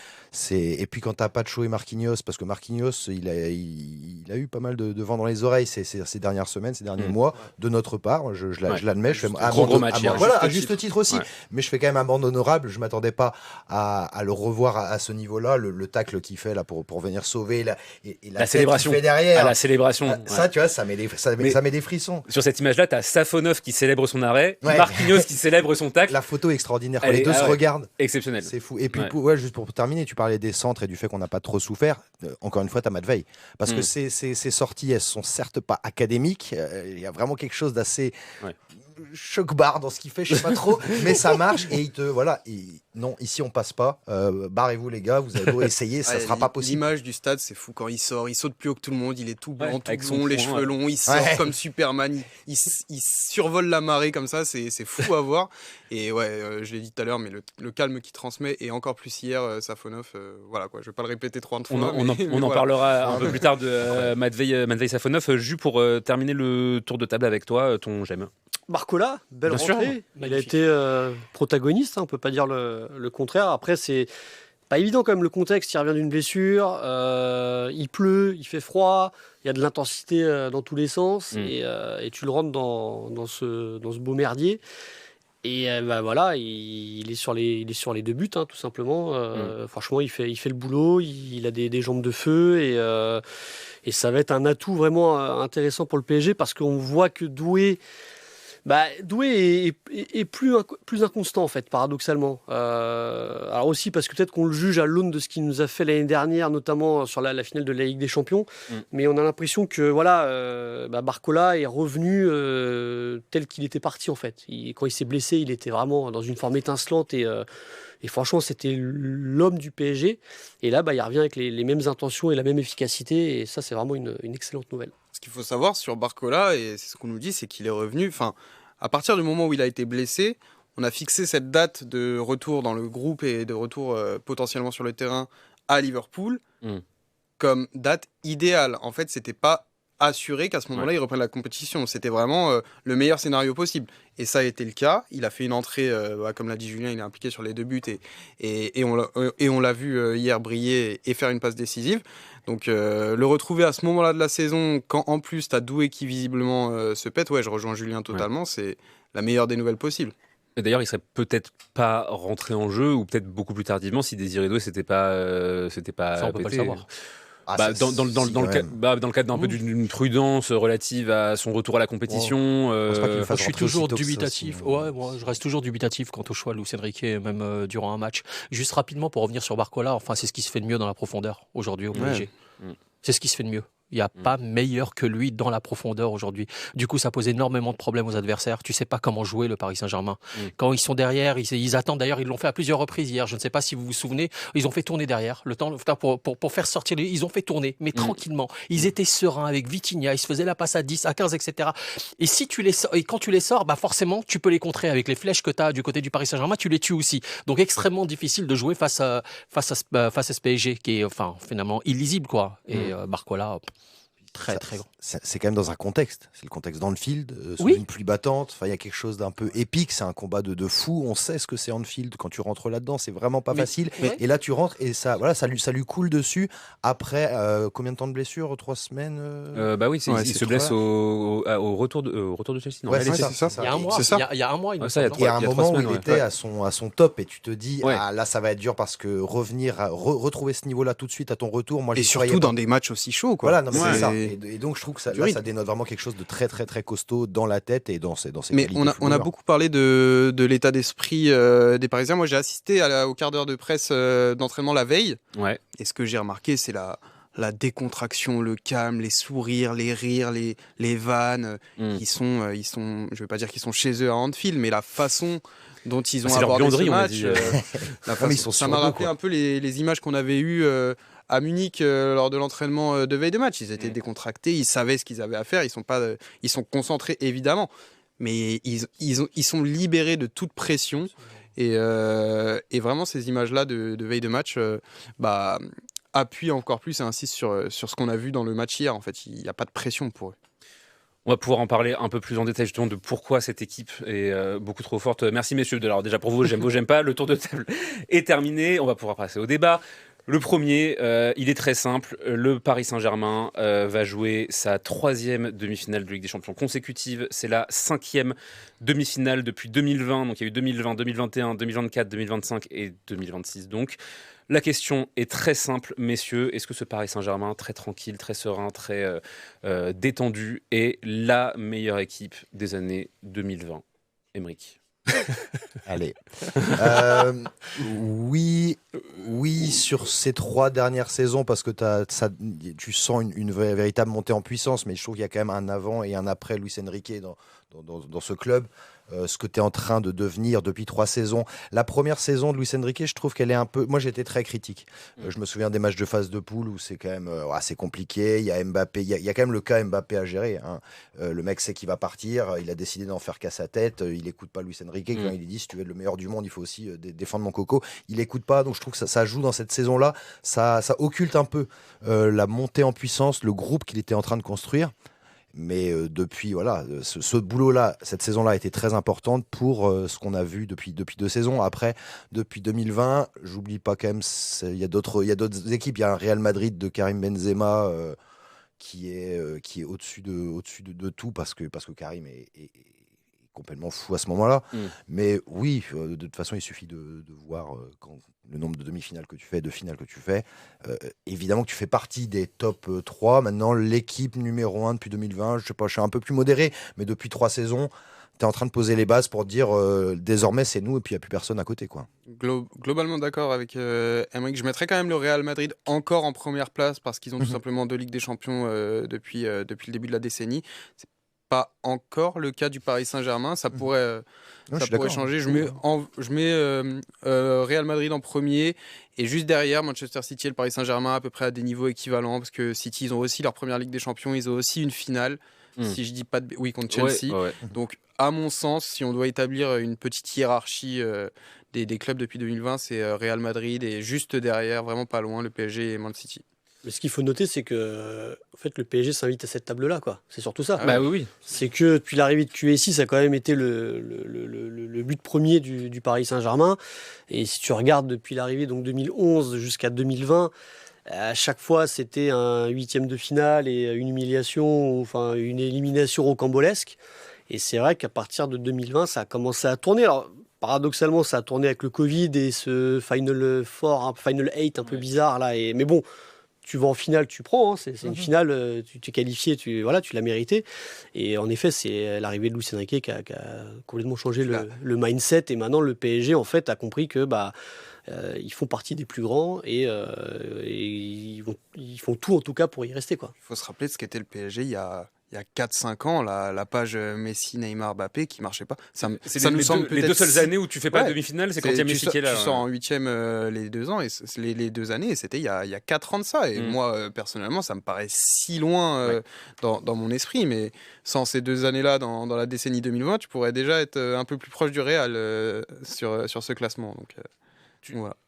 Et puis quand t'as Pacho et Marquinhos, parce que Marquinhos, il a eu pas mal de vent dans les oreilles ces dernières semaines, ces derniers mois, de notre part. Je l'admets. Je fais gros match. À juste titre aussi. Mais je fais quand même un bande honorable. Je m'attendais pas à le revoir à ce niveau-là. Le tacle qu'il fait là pour venir sauver la célébration qu'il fait derrière. La célébration. Ça, tu vois, ça met des frissons. Sur cette image-là, t'as Safonov qui célèbre son arrêt, Marquinhos qui célèbre son tacle. La photo est extraordinaire. Les deux se regardent. Exceptionnel. C'est fou. Et puis, juste pour terminer, tu parlais des centres et du fait qu'on n'a pas trop souffert. Encore une fois, t'as Matt Veil. Parce que ces sorties, elles sont certes pas académiques. Il y a vraiment quelque chose d'assez choc-barre dans ce qu'il fait, je sais pas trop, mais ça marche et non, ici on passe pas, barrez-vous les gars, vous avez beau essayer, ça sera pas possible. L'image du stade, c'est fou quand il sort, il saute plus haut que tout le monde, il est tout blanc, tout blond, les cheveux longs, il sort comme Superman, il survole la marée comme ça, c'est fou à voir. Et je l'ai dit tout à l'heure, mais le calme qu'il transmet, et encore plus hier, Safonov, voilà quoi, je vais pas le répéter 30 fois. On en parlera un peu plus tard de Matvei Safonov. Juste pour terminer le tour de table avec toi, ton j'aime. Barcola, belle rentrée. Il a été protagoniste, on peut pas dire le contraire. Après, c'est pas évident quand même le contexte. Il revient d'une blessure, il pleut, il fait froid, il y a de l'intensité dans tous les sens et tu le rentres dans ce beau merdier. Et voilà, il est sur les 2 buts, hein, tout simplement. Franchement, il fait le boulot, il a des jambes de feu et ça va être un atout vraiment intéressant pour le PSG parce qu'on voit que Doué est plus inconstant en fait, paradoxalement. Alors aussi parce que peut-être qu'on le juge à l'aune de ce qu'il nous a fait l'année dernière, notamment sur la finale de la Ligue des Champions. Mais on a l'impression que Barcola est revenu tel qu'il était parti en fait. Quand il s'est blessé, il était vraiment dans une forme étincelante et franchement, c'était l'homme du PSG. Et là, il revient avec les mêmes intentions et la même efficacité. Et ça, c'est vraiment une excellente nouvelle. Ce qu'il faut savoir sur Barcola, et c'est ce qu'on nous dit, c'est qu'il est revenu. À partir du moment où il a été blessé, on a fixé cette date de retour dans le groupe et de retour potentiellement sur le terrain à Liverpool comme date idéale. En fait, c'était pas assuré qu'à ce moment-là, il reprenne la compétition. C'était vraiment le meilleur scénario possible. Et ça a été le cas. Il a fait une entrée, comme l'a dit Julien, il est impliqué sur les 2 buts et on l'a vu hier briller et faire une passe décisive. Donc le retrouver à ce moment-là de la saison, quand en plus tu as Doué qui visiblement se pète, je rejoins Julien totalement, c'est la meilleure des nouvelles possibles. Et d'ailleurs, il serait peut-être pas rentré en jeu, ou peut-être beaucoup plus tardivement, si Désiré Doué s'était pas ça, on peut pas le savoir. Dans le cadre d'un peu d'une prudence relative à son retour à la compétition. Je suis toujours dubitatif. Moi, je reste toujours dubitatif quant au choix de Luis Enrique, même durant un match. Juste rapidement pour revenir sur Barcola, c'est ce qui se fait de mieux dans la profondeur aujourd'hui au PSG. C'est ce qui se fait de mieux. Il n'y a pas meilleur que lui dans la profondeur aujourd'hui. Du coup, ça pose énormément de problèmes aux adversaires. Tu ne sais pas comment jouer le Paris Saint-Germain. Quand ils sont derrière, ils attendent. D'ailleurs, ils l'ont fait à plusieurs reprises hier. Je ne sais pas si vous vous souvenez. Ils ont fait tourner derrière. Le temps pour faire sortir. Ils ont fait tourner, mais tranquillement. Ils étaient sereins avec Vitinha. Ils se faisaient la passe à 10, à 15, etc. Et quand tu les sors, forcément, tu peux les contrer avec les flèches que tu as du côté du Paris Saint-Germain. Tu les tues aussi. Donc, extrêmement difficile de jouer face à ce PSG qui est finalement illisible, quoi. Et Barcola. Très grand. C'est quand même dans un contexte. C'est le contexte d'Anfield, sous une pluie battante. Il y a quelque chose d'un peu épique. C'est un combat de fou. On sait ce que c'est Anfield. Quand tu rentres là-dedans, c'est vraiment pas facile. Et là, tu rentres et ça lui coule dessus. Après, combien de temps de blessure 3 semaines il se blesse au retour de Chelsea. Non, c'est ça. Il y a un mois. Il y a un mois. Il y a un moment où il était à son top et tu te dis, là, ça va être dur parce que retrouver ce niveau-là tout de suite à ton retour. Moi, et surtout dans des matchs aussi chauds, quoi. Voilà, c'est ça. Et donc je trouve que ça dénote vraiment quelque chose de très très très costaud dans la tête et dans ses Mais on a beaucoup parlé de l'état d'esprit des Parisiens. Moi j'ai assisté au quart d'heure de presse d'entraînement la veille. Et ce que j'ai remarqué, c'est la décontraction, le calme, les sourires, les rires, les vannes. Ils sont, je vais pas dire qu'ils sont chez eux à Anfield, mais la façon dont ils ont abordé ce match, ça m'a rappelé un peu les images qu'on avait eues à Munich lors de l'entraînement de veille de match. Ils étaient décontractés, ils savaient ce qu'ils avaient à faire, ils sont concentrés évidemment, mais ils sont libérés de toute pression et vraiment ces images-là de veille de match appuient encore plus et insistent sur ce qu'on a vu dans le match hier. En fait, il n'y a pas de pression pour eux. On va pouvoir en parler un peu plus en détail justement de pourquoi cette équipe est beaucoup trop forte. Merci messieurs. Alors déjà pour vous, j'aime pas. Le tour de table est terminé. On va pouvoir passer au débat. Le premier, il est très simple. Le Paris Saint-Germain va jouer sa 3e demi-finale de Ligue des Champions consécutive. C'est la 5e demi-finale depuis 2020. Donc il y a eu 2020, 2021, 2024, 2025 et 2026 donc. La question est très simple, messieurs. Est-ce que ce Paris Saint-Germain, très tranquille, très serein, très détendu, est la meilleure équipe des années 2020 ? Aymeric. Allez. Oui, sur ces 3 dernières saisons, parce que tu sens une véritable montée en puissance, mais je trouve qu'il y a quand même un avant et un après Luis Enrique dans ce club. Ce que tu es en train de devenir depuis 3 saisons. La première saison de Luis Enrique, je trouve qu'elle est un peu... Moi, j'étais très critique. Je me souviens des matchs de phase de poule où c'est quand même assez compliqué. Il y a Mbappé, il y a quand même le cas Mbappé à gérer. Le mec sait qu'il va partir. Il a décidé d'en faire qu'à sa tête. Il n'écoute pas Luis Enrique. Quand il dit, si tu veux être le meilleur du monde, il faut aussi défendre mon coco. Il n'écoute pas. Donc, je trouve que ça joue dans cette saison-là. Ça occulte un peu la montée en puissance, le groupe qu'il était en train de construire. Mais depuis, ce boulot-là, cette saison-là a été très importante pour ce qu'on a vu depuis 2 saisons. Après, depuis 2020, j'oublie pas quand même, il y a d'autres équipes. Il y a un Real Madrid de Karim Benzema qui est au-dessus de tout parce que Karim est complètement fou à ce moment-là. Mais oui, de toute façon, il suffit de voir quand le nombre de demi-finales que tu fais, de finales que tu fais. Évidemment que tu fais partie des top 3. Maintenant, l'équipe numéro 1 depuis 2020, je sais pas, je suis un peu plus modéré, mais depuis 3 saisons, tu es en train de poser les bases pour dire désormais c'est nous et puis il n'y a plus personne à côté, quoi. Globalement d'accord avec Aymeric. Je mettrais quand même le Real Madrid encore en première place parce qu'ils ont tout simplement 2 Ligues des Champions depuis le début de la décennie. C'est pas encore le cas du Paris Saint-Germain. Ça pourrait changer. Je mets Real Madrid en premier et juste derrière Manchester City et le Paris Saint-Germain à peu près à des niveaux équivalents parce que City, ils ont aussi leur première Ligue des Champions, ils ont aussi une finale. Si je dis pas contre Chelsea. Ouais. Donc, à mon sens, si on doit établir une petite hiérarchie des clubs depuis 2020, c'est Real Madrid et juste derrière, vraiment pas loin, le PSG et Man City. Mais ce qu'il faut noter, c'est que en fait, le PSG s'invite à cette table-là, quoi. C'est surtout ça. Bah oui. C'est que depuis l'arrivée de QSI, ça a quand même été le but premier du Paris Saint-Germain. Et si tu regardes depuis l'arrivée, donc 2011 jusqu'à 2020, à chaque fois, c'était un 8e de finale et une humiliation, enfin une élimination rocambolesque. Et c'est vrai qu'à partir de 2020, ça a commencé à tourner. Alors, paradoxalement, ça a tourné avec le Covid et ce Final 8 un peu bizarre là. Mais bon, tu vas en finale, tu prends. Hein. C'est une finale, tu t'es qualifié, tu l'as mérité. Et en effet, c'est l'arrivée de Luis Enrique qui a complètement changé le mindset. Et maintenant, le PSG en fait a compris que ils font partie des plus grands et ils font tout en tout cas pour y rester, quoi. Il faut se rappeler de ce qu'était le PSG il y a 4-5 ans, la page Messi, Neymar, Mbappé qui marchait pas. Ça nous semble les 2 seules années où tu fais pas de demi-finale, c'est quand il y a Messi qui est là. Tu sors en 8e les 2 ans, et les 2 années, et c'était il y a 4 ans de ça. Et moi, personnellement, ça me paraît si loin dans mon esprit, mais sans ces 2 années-là, dans la décennie 2020, tu pourrais déjà être un peu plus proche du Real sur ce classement. Donc,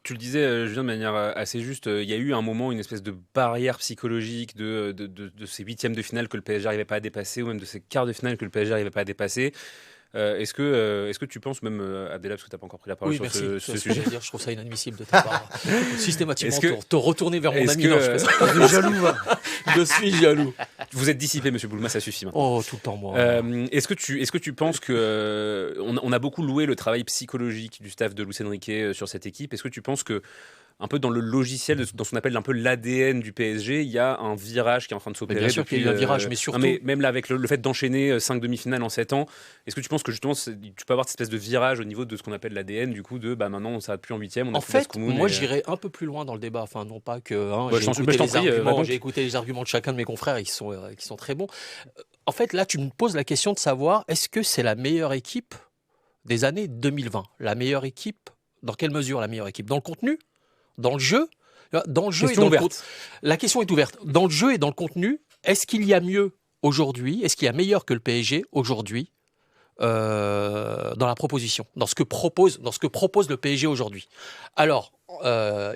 tu le disais, Julien, de manière assez juste, il y a eu un moment, une espèce de barrière psychologique de ces 8e de finale que le PSG n'arrivait pas à dépasser, ou même de ces quarts de finale que le PSG n'arrivait pas à dépasser. Est-ce que tu penses, même Abdellah, parce que tu n'as pas encore pris la parole sur ce sujet, je trouve ça inadmissible de ta part. Systématiquement, te retourner vers mon ami. Je suis jaloux. Je suis jaloux. Vous êtes dissipé, monsieur Boulma, ça suffit maintenant. Oh, tout le temps, moi. Est-ce que tu penses que on a beaucoup loué le travail psychologique du staff de Luis Enrique sur cette équipe? Est-ce que tu penses que un peu dans le logiciel, dans ce qu'on appelle un peu l'ADN du PSG, il y a un virage qui est en train de s'opérer? Bien sûr qu'il y a eu un virage, mais surtout... même là, avec le fait d'enchaîner 5 demi-finales en 7 ans, est-ce que tu penses que justement, tu peux avoir cette espèce de virage au niveau de ce qu'on appelle l'ADN, du coup, maintenant, on ne s'arrête plus en 8e, on a en fait, moi, j'irais un peu plus loin dans le débat. Enfin, non pas que... j'ai écouté les arguments de chacun de mes confrères, qui sont très bons. En fait, là, tu me poses la question de savoir, est-ce que c'est la meilleure équipe des années 2020? La meilleure équipe, dans quelle mesure la meilleure équipe? Dans le contenu? Dans le jeu et dans la question est ouverte. Dans le jeu et dans le contenu, est-ce qu'il y a mieux aujourd'hui? Est-ce qu'il y a meilleur que le PSG aujourd'hui dans la proposition, dans ce que propose le PSG aujourd'hui? Alors,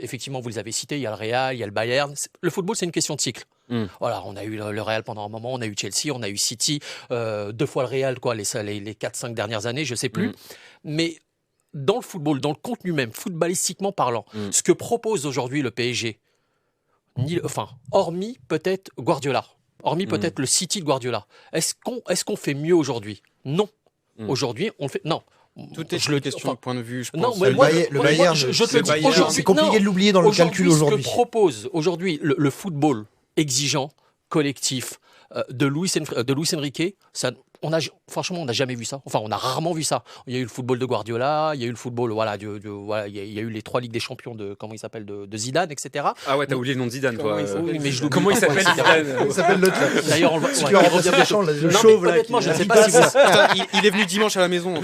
effectivement, vous les avez cités, il y a le Real, il y a le Bayern. Le football, c'est une question de cycle. Voilà, on a eu le Real pendant un moment, on a eu Chelsea, on a eu City, 2 fois le Real, les 4-5 dernières années, je ne sais plus. Mais dans le football, dans le contenu même, footballistiquement parlant, ce que propose aujourd'hui le PSG, hormis peut-être Guardiola, hormis peut-être le City de Guardiola, est-ce qu'on fait mieux aujourd'hui? Non. Aujourd'hui, on fait... Non. Tout est une question de point de vue, je pense. Non, le Bayern, c'est compliqué de l'oublier dans le calcul aujourd'hui. Ce que propose aujourd'hui le football exigeant, collectif, de Luis Enrique, franchement, on n'a jamais vu ça. Enfin, on a rarement vu ça. Il y a eu le football de Guardiola, il y a eu le football, il y a eu les 3 Ligues des Champions de Zidane, etc. Ah ouais, t'as oublié le nom de Zidane, toi. Oui, mais je comment il s'appelle Zidane? Il s'appelle l'autre. D'ailleurs, on le voit. Le chauve, là. Honnêtement, je ne sais pas si vous... Il est venu dimanche à la maison.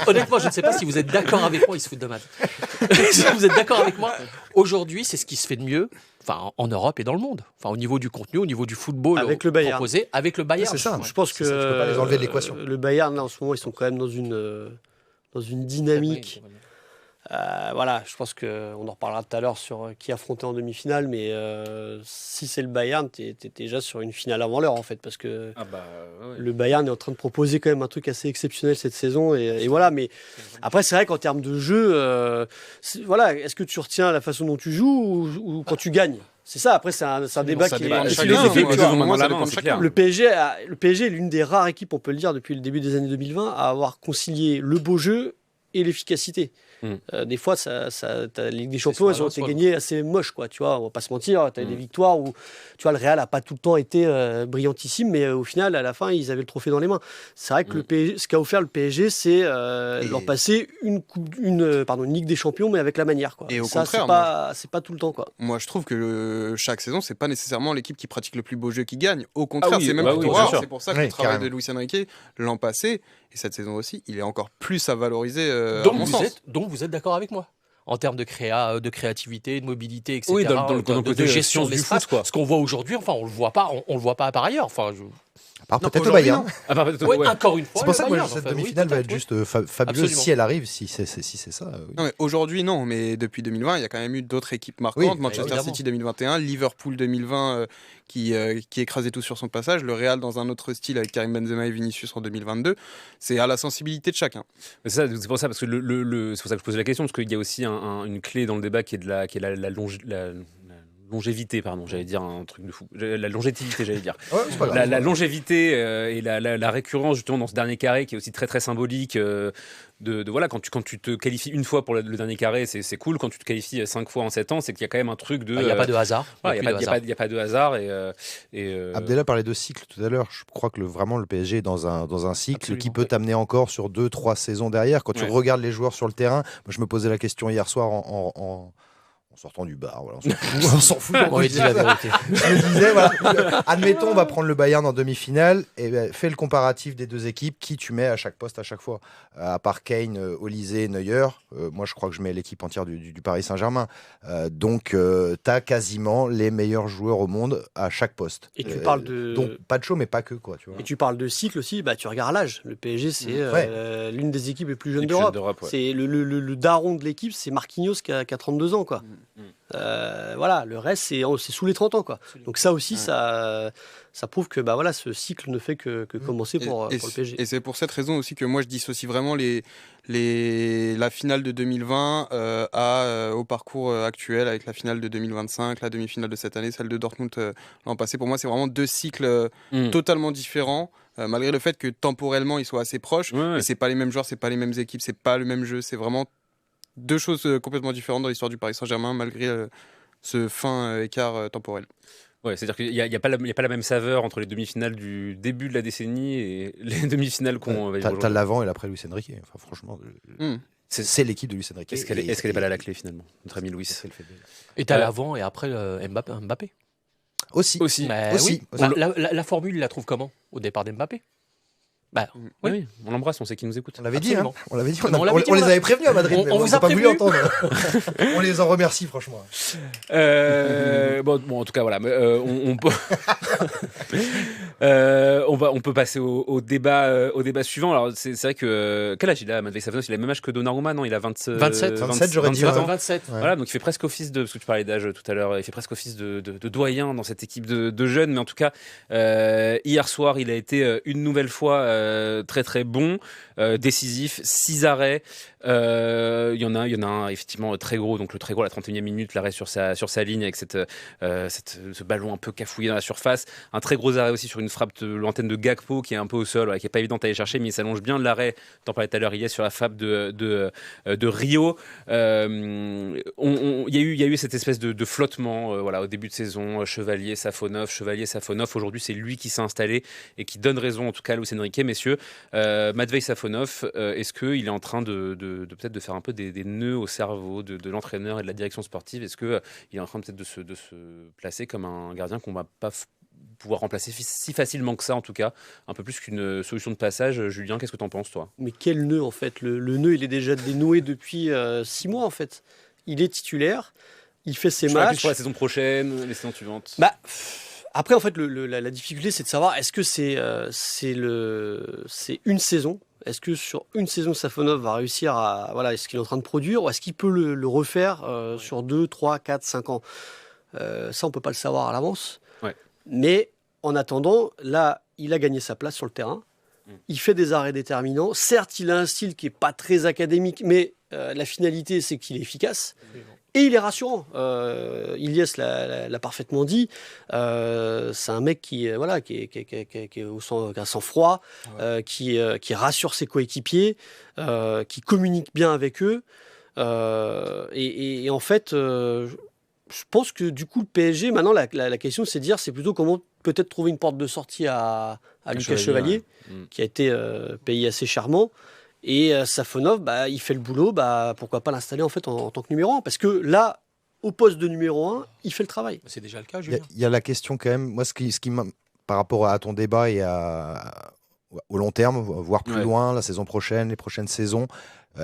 Honnêtement, je ne sais pas si vous êtes d'accord avec moi. Il se fout de ma tête. Si vous êtes d'accord avec moi, aujourd'hui, c'est ce qui se fait de mieux. Enfin, en Europe et dans le monde. Enfin, au niveau du contenu, au niveau du football avec le Bayern. Proposé, avec le Bayern. C'est ça. Je pense que tu peux pas les enlever de l'équation. Le Bayern, là, en ce moment, ils sont quand même dans une dynamique. Voilà, je pense qu'on en reparlera tout à l'heure sur qui affronter en demi-finale, mais si c'est le Bayern, t'es déjà sur une finale avant l'heure, en fait, parce que le Bayern est en train de proposer quand même un truc assez exceptionnel cette saison, et voilà. Mais après, c'est vrai qu'en termes de jeu, est-ce que tu retiens la façon dont tu joues ou quand tu gagnes? C'est ça, après c'est un débat qui est philosophique. Le PSG est l'une des rares équipes, on peut le dire, depuis le début des années 2020, à avoir concilié le beau jeu et l'efficacité. Des fois, la Ligue des Champions, elles ont été gagnées assez moches, quoi. Tu vois, on va pas se mentir. Tu as des victoires où, tu vois, le Real a pas tout le temps été brillantissime, mais au final, à la fin, ils avaient le trophée dans les mains. C'est vrai que le PSG, ce qu'a offert le PSG, c'est leur passer une Ligue des Champions, mais avec la manière, quoi. Et au ça, contraire, c'est pas tout le temps, quoi. Moi, je trouve que chaque saison, c'est pas nécessairement l'équipe qui pratique le plus beau jeu qui gagne. Au contraire, c'est même plutôt rare. C'est pour ça que le travail de Luis Enrique l'an passé et cette saison aussi, il est encore plus à valoriser. Donc vous êtes d'accord avec moi en termes de créativité, de mobilité, etc. Oui, dans le côté gestion de l'espace. Ce qu'on voit aujourd'hui, enfin, on le voit pas par ailleurs. Enfin, À part peut-être au Bayern. Encore une fois. C'est pour ça que cette demi-finale va être juste fabuleuse si elle arrive, si c'est ça. Oui. Non, mais aujourd'hui, non, mais depuis 2020, il y a quand même eu d'autres équipes marquantes. Manchester City 2021, Liverpool 2020 qui écrasait tout sur son passage, le Real dans un autre style avec Karim Benzema et Vinicius en 2022. C'est à la sensibilité de chacun. C'est pour ça, parce que c'est pour ça que je pose la question, parce qu'il y a aussi une clé dans le débat qui est la longévité, pardon, j'allais dire un truc de fou. La longévité, j'allais dire. Ouais, c'est pas grave, la longévité et la récurrence, justement, dans ce dernier carré qui est aussi très, très symbolique. Voilà, quand tu te qualifies une fois pour le dernier carré, c'est cool. Quand tu te qualifies 5 fois en 7 ans, c'est qu'il y a quand même un truc de. Il n'y a pas de hasard. Il n'y a pas de hasard. Abdellah parlait de cycle tout à l'heure. Je crois que vraiment le PSG est dans un cycle Absolument, qui peut t'amener encore sur 2-3 saisons derrière. Quand tu regardes les joueurs sur le terrain, moi je me posais la question hier soir en sortant du bar, voilà, on s'en fout. On dit la vérité. Je me disais, voilà, admettons, on va prendre le Bayern en demi-finale et fais le comparatif des deux équipes, qui tu mets à chaque poste à chaque fois. À part Kane, Olysée, Neuer, moi je crois que je mets l'équipe entière du Paris Saint-Germain. Donc tu as quasiment les meilleurs joueurs au monde à chaque poste. Et tu parles de... Donc pas de show, mais pas que, quoi. Tu vois. Et tu parles de cycle aussi, tu regardes l'âge. Le PSG, c'est l'une des équipes les plus jeunes d'Europe. C'est le daron de l'équipe, c'est Marquinhos qui a 32 ans, quoi. Voilà, le reste c'est sous les 30 ans, quoi. Donc ça aussi, ça prouve que ce cycle ne fait que commencer pour le PSG. Et c'est pour cette raison aussi que moi je dissocie vraiment la finale de 2020 au parcours actuel avec la finale de 2025, la demi-finale de cette année, celle de Dortmund l'an passé. Pour moi, c'est vraiment deux cycles totalement différents. Malgré le fait que temporellement ils soient assez proches, mais c'est pas les mêmes joueurs, c'est pas les mêmes équipes, c'est pas le même jeu, c'est vraiment deux choses complètement différentes dans l'histoire du Paris Saint-Germain, malgré ce fin écart temporel. Ouais, c'est-à-dire qu'il n'y a pas la même saveur entre les demi-finales du début de la décennie et les demi-finales qu'on va T'as l'avant et l'après Luis Enrique. Enfin, franchement, c'est l'équipe de Luis Enrique. Est-ce qu'elle n'est pas là la clé finalement, notre ami Luis? Et t'as l'avant et après Mbappé. Aussi. La formule, il la trouve comment au départ d'Mbappé? Oui, on l'embrasse, on sait qui nous écoute. On l'avait dit, on les avait prévenus à Madrid, mais on vous a pas voulu entendre. On les en remercie, franchement. Bon, en tout cas, voilà. On peut passer au débat suivant. Alors, c'est vrai que quel âge il a, Matvei Safonov? Il a le même âge que Donnarumma, non? Il a 27, j'aurais dit. 27. Voilà, donc il fait presque office de, parce que tu parlais d'âge tout à l'heure, il fait presque office de doyen dans cette équipe de jeunes. Mais en tout cas, hier soir, il a été une nouvelle fois très très bon, décisif, 6 arrêts. Il y en a un effectivement très gros, donc le très gros à la 31e minute, l'arrêt sur sa ligne avec ce ballon un peu cafouillé dans la surface. Un très gros arrêt aussi sur une frappe de l'antenne de Gakpo qui est un peu au sol, qui est pas évidente à aller chercher, mais il s'allonge bien. L'arrêt, t'en parlais tout à l'heure, il est sur la frappe de Rio. Il y a eu cette espèce de flottement au début de saison, Chevalier, Safonov. Aujourd'hui, c'est lui qui s'est installé et qui donne raison en tout cas à Luis Enrique, messieurs. Matvei Safonov, est-ce qu'il est en train de peut-être de faire un peu des nœuds au cerveau de l'entraîneur et de la direction sportive? Est-ce qu'il est en train peut-être de se placer comme un gardien qu'on va pas pouvoir remplacer si facilement que ça, en tout cas, un peu plus qu'une solution de passage? Julien, qu'est-ce que t'en penses, toi? Mais quel nœud, en fait? Le nœud, il est déjà dénoué depuis 6 mois, en fait. Il est titulaire, il fait ses matchs. Plus pour la saison prochaine, les saisons suivantes. Après, en fait, la difficulté, c'est de savoir, est-ce que c'est une saison? Est-ce que sur une saison, Safonov va réussir est-ce qu'il est en train de produire, ou est-ce qu'il peut le refaire sur 2, 3, 4, 5 ans? Ça, on peut pas le savoir à l'avance. Ouais. Mais en attendant, là, il a gagné sa place sur le terrain. Il fait des arrêts déterminants. Certes, il a un style qui est pas très académique, mais la finalité, c'est qu'il est efficace. Et il est rassurant. Ilyes l'a parfaitement dit. C'est un mec qui a un sang-froid, qui rassure ses coéquipiers, qui communique bien avec eux. Et en fait, je pense que du coup, le PSG, maintenant, la question, c'est de dire, c'est plutôt comment peut-être trouver une porte de sortie à Lucas Chevalier, qui a été payé assez charmant. Et Safonov, il fait le boulot, pourquoi pas l'installer en fait en tant que numéro 1 ? Parce que là, au poste de numéro 1, il fait le travail. C'est déjà le cas, Julien. Il y a la question quand même, moi, ce qui par rapport à ton débat et au long terme, voire plus loin, la saison prochaine, les prochaines saisons,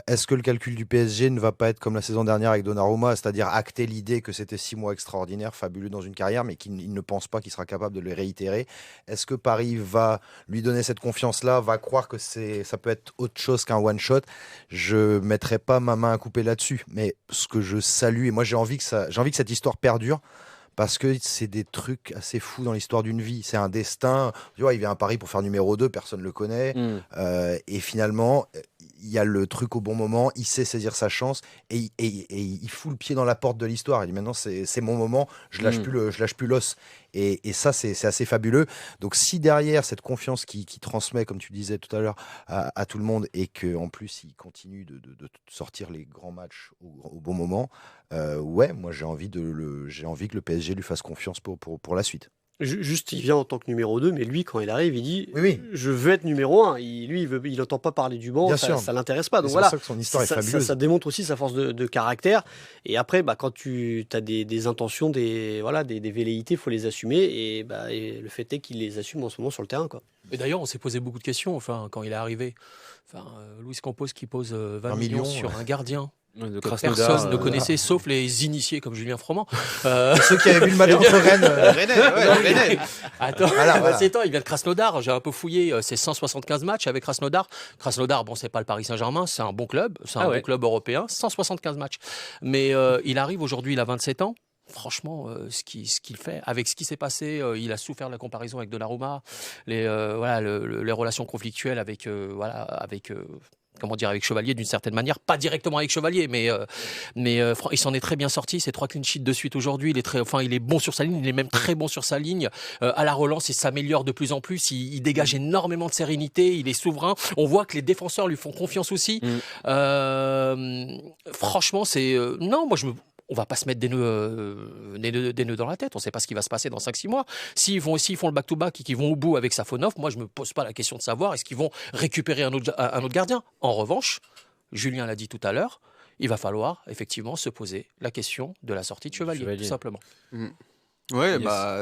est-ce que le calcul du PSG ne va pas être comme la saison dernière avec Donnarumma, c'est-à-dire acter l'idée que c'était 6 mois extraordinaires, fabuleux dans une carrière, mais qu'il ne pense pas qu'il sera capable de le réitérer ? Est-ce que Paris va lui donner cette confiance-là, va croire que ça peut être autre chose qu'un one-shot ? Je ne mettrai pas ma main à couper là-dessus, mais ce que je salue, et moi j'ai envie que cette histoire perdure, parce que c'est des trucs assez fous dans l'histoire d'une vie. C'est un destin. Tu vois, il vient à Paris pour faire numéro 2, personne ne le connaît. Et finalement, il y a le truc au bon moment, il sait saisir sa chance et il fout le pied dans la porte de l'histoire. Il dit maintenant, c'est mon moment, je lâche plus l'os. Et ça, c'est assez fabuleux. Donc, si derrière cette confiance qui transmet, comme tu disais tout à l'heure, à tout le monde, et qu'en plus, il continue de sortir les grands matchs au bon moment, moi, j'ai envie que le PSG lui fasse confiance pour la suite. Juste, il vient en tant que numéro 2, mais lui, quand il arrive, il dit je veux être numéro 1. Il n'entend pas parler du banc, ça ne l'intéresse pas. Donc voilà, c'est pour ça que son histoire est fabuleuse. Ça démontre aussi sa force de caractère. Et après, quand tu as des intentions, des velléités, il faut les assumer. Et le fait est qu'il les assume en ce moment sur le terrain, quoi. Et d'ailleurs, on s'est posé beaucoup de questions quand il est arrivé. Luis Campos qui pose 20 millions sur un gardien. Que personne ne connaissait, sauf les initiés comme Julien Froment. Ceux qui avaient vu le match entre Rennes. Attends, voilà. Il vient de Krasnodar. J'ai un peu fouillé. C'est 175 matchs avec Krasnodar. Krasnodar, c'est pas le Paris Saint-Germain, c'est un bon club. C'est un bon club européen. 175 matchs. Mais il arrive aujourd'hui, il a 27 ans. Franchement, ce qu'il fait, avec ce qui s'est passé, il a souffert de la comparaison avec Donnarumma, les relations conflictuelles avec Chevalier d'une certaine manière, pas directement avec Chevalier, mais il s'en est très bien sorti. C'est 3 clean sheets de suite aujourd'hui. Il est bon sur sa ligne, il est même très bon sur sa ligne. À la relance, il s'améliore de plus en plus. Il dégage énormément de sérénité. Il est souverain. On voit que les défenseurs lui font confiance aussi. Franchement, on va pas se mettre des nœuds dans la tête. On ne sait pas ce qui va se passer dans 5-6 mois. S'ils font le back-to-back et qu'ils vont au bout avec Safonov, moi, je ne me pose pas la question de savoir est-ce qu'ils vont récupérer un autre gardien. En revanche, Julien l'a dit tout à l'heure, il va falloir effectivement se poser la question de la sortie de Chevalier. Tout simplement. Oui,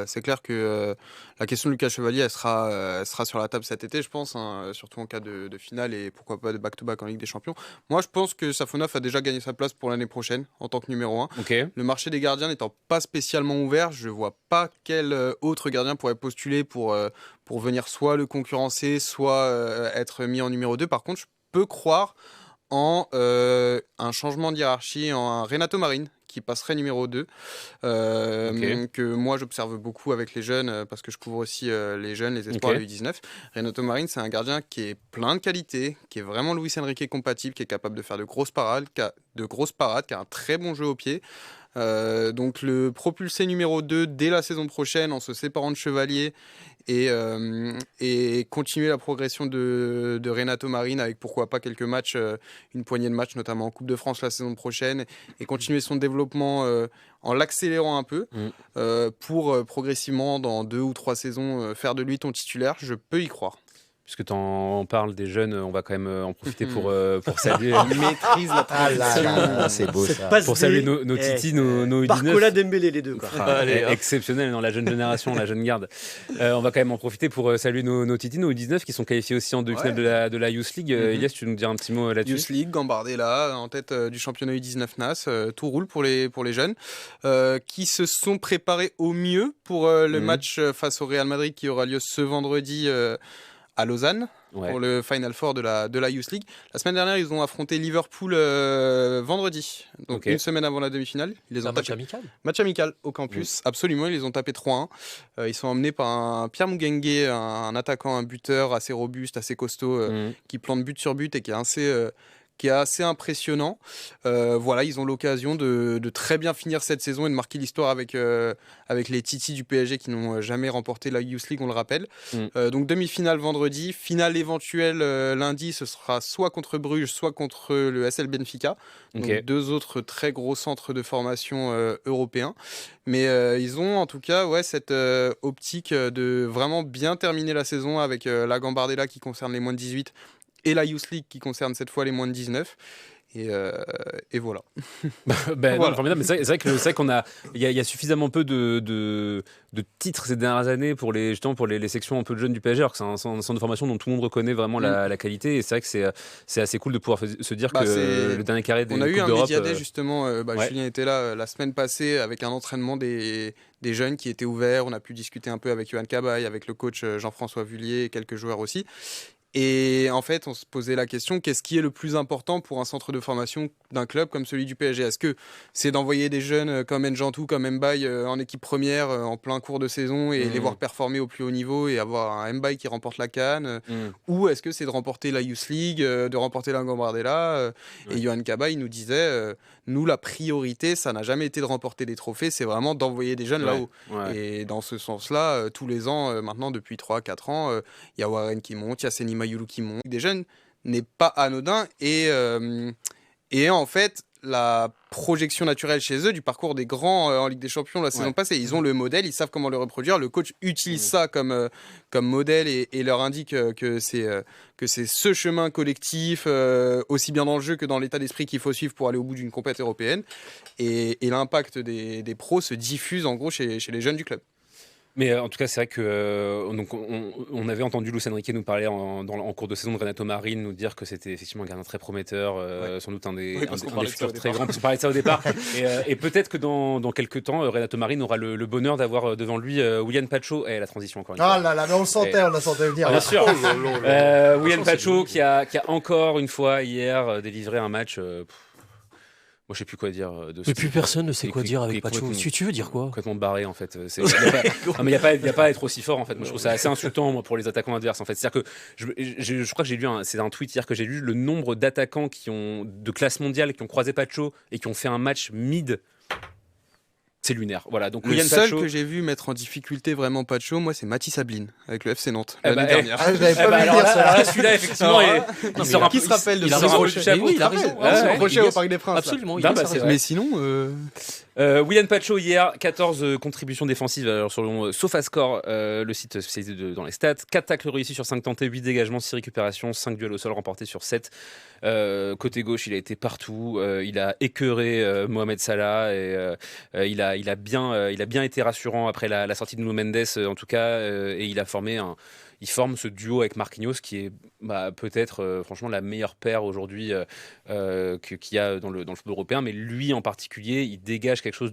c'est clair que la question de Lucas Chevalier, elle sera sur la table cet été, je pense, surtout en cas de finale et pourquoi pas de back-to-back en Ligue des Champions. Moi, je pense que Safonov a déjà gagné sa place pour l'année prochaine en tant que numéro 1. Okay. Le marché des gardiens n'étant pas spécialement ouvert, je ne vois pas quel autre gardien pourrait postuler pour venir soit le concurrencer, soit être mis en numéro 2. Par contre, je peux croire en un changement de hiérarchie, en un Renato Marin qui passerait numéro 2, que moi j'observe beaucoup avec les jeunes, parce que je couvre aussi les jeunes, les espoirs de U19. Renato Marin, c'est un gardien qui est plein de qualités, qui est vraiment Luis Enrique compatible, qui est capable de faire de grosses parades, qui a un très bon jeu au pied. Donc le propulser numéro 2 dès la saison prochaine en se séparant de Chevalier et continuer la progression de Renato Marin avec pourquoi pas quelques matchs, une poignée de matchs notamment en Coupe de France la saison prochaine, et continuer son développement en l'accélérant un peu pour progressivement dans 2 ou 3 saisons faire de lui ton titulaire. Je peux y croire. Puisque tu en parles des jeunes, on va quand même en profiter pour saluer. Maîtrise la transition. C'est beau ça. Pour saluer nos Titi, nos U19. Barcola, Dembélé, les deux. Exceptionnel dans la jeune génération, la jeune garde. On va quand même en profiter pour saluer nos Titi, nos U19 qui sont qualifiés aussi en demi-finale de la Youth League. Elias, tu veux nous dire un petit mot là-dessus ? Youth League, Gambardella en tête du championnat U19 NAS. Tout roule pour les jeunes qui se sont préparés au mieux pour le match face au Real Madrid qui aura lieu ce vendredi à Lausanne pour le Final Four de la Youth League. La semaine dernière, ils ont affronté Liverpool vendredi, donc une semaine avant la demi-finale. Match amical. Match amical au campus, absolument. Ils les ont tapés 3-1. Ils sont emmenés par un Pierre Mugengue, un attaquant, un buteur assez robuste, assez costaud, qui plante but sur but et qui est assez qui est assez impressionnant. Voilà, ils ont l'occasion de très bien finir cette saison et de marquer l'histoire avec les Titis du PSG qui n'ont jamais remporté la Youth League, on le rappelle. Donc demi-finale vendredi, finale éventuelle lundi, ce sera soit contre Bruges, soit contre le SL Benfica. Donc deux autres très gros centres de formation européens. Mais ils ont en tout cas cette optique de vraiment bien terminer la saison avec la Gambardella qui concerne les moins de 18 et la Youth League qui concerne cette fois les moins de 19. Et voilà. Voilà. Non, formidable, mais c'est vrai qu'on a, il y a suffisamment peu de titres ces dernières années pour les sections un peu de jeunes du PSG, alors que c'est un centre de formation dont tout le monde reconnaît vraiment la qualité. Et c'est vrai que c'est assez cool de pouvoir se dire que le dernier carré des Coupes d'Europe. On a eu un Média Day justement. Julien était là la semaine passée avec un entraînement des jeunes qui étaient ouverts. On a pu discuter un peu avec Yohan Cabaye, avec le coach Jean-François Vullier et quelques joueurs aussi. Et en fait, on se posait la question, qu'est-ce qui est le plus important pour un centre de formation d'un club comme celui du PSG ? Est-ce que c'est d'envoyer des jeunes comme Njantou, comme Mbaye en équipe première en plein cours de saison et les voir performer au plus haut niveau et avoir un Mbaye qui remporte la CAN ou est-ce que c'est de remporter la Youth League, de remporter la Gambardella Et Yohan Cabaye nous disait, nous, la priorité, ça n'a jamais été de remporter des trophées, c'est vraiment d'envoyer des jeunes là-haut. Et dans ce sens-là, tous les ans, maintenant, depuis 3-4 ans, il y a Warren qui monte, il y a Seny Mayulu qui monte. Des jeunes n'est pas anodin et en fait, la projection naturelle chez eux du parcours des grands en Ligue des Champions la saison passée, ils ont le modèle, ils savent comment le reproduire, le coach utilise ça comme modèle et leur indique que c'est ce chemin collectif aussi bien dans le jeu que dans l'état d'esprit qu'il faut suivre pour aller au bout d'une compétition européenne et l'impact des pros se diffuse en gros chez les jeunes du club. Mais en tout cas, c'est vrai que on avait entendu Luis Enrique nous parler en cours de saison de Renato Marin, nous dire que c'était effectivement un gardien très prometteur, sans doute un des futurs très grands, parce qu'on parlait de ça au départ. Et peut-être que dans quelques temps, Renato Marin aura le bonheur d'avoir devant lui Willian Pacho. La transition encore une fois. Ah là là, mais on le sentait venir. Bien sûr. Willian Pacho qui a encore une fois hier délivré un match. Moi, je sais plus quoi dire de ce. Mais plus personne ne sait quoi dire avec Pacho. Tu veux dire quoi ? Complètement barré, en fait. Il n'y a pas à être aussi fort, en fait. Moi, je trouve ça assez insultant, moi, pour les attaquants adverses, en fait. C'est-à-dire que je crois que j'ai lu, c'est un tweet hier que j'ai lu, le nombre d'attaquants de classe mondiale qui ont croisé Pacho et qui ont fait un match mid. C'est lunaire. Voilà. Donc, le seul que j'ai vu mettre en difficulté vraiment Pacho, moi, c'est Mathis Ablin avec le FC Nantes l'année dernière. Je n'avais pas vu dire ça. Alors là, celui-là, effectivement, qui se rappelle de ça ? Il a raison. Rocher au Parc des Princes. Absolument. Mais sinon. Willian Pacho hier, 14 contributions défensives alors, sur SofaScore, le site spécialisé dans les stats. 4 tacles réussis sur 5 tentés, 8 dégagements, 6 récupérations, 5 duels au sol remportés sur 7. Côté gauche, il a été partout. Il a écœuré Mohamed Salah et il a bien été rassurant après la sortie de Nuno Mendes en tout cas et il forme ce duo avec Marquinhos qui est peut-être franchement la meilleure paire aujourd'hui qu'il y a dans le football européen, mais lui en particulier il dégage quelque chose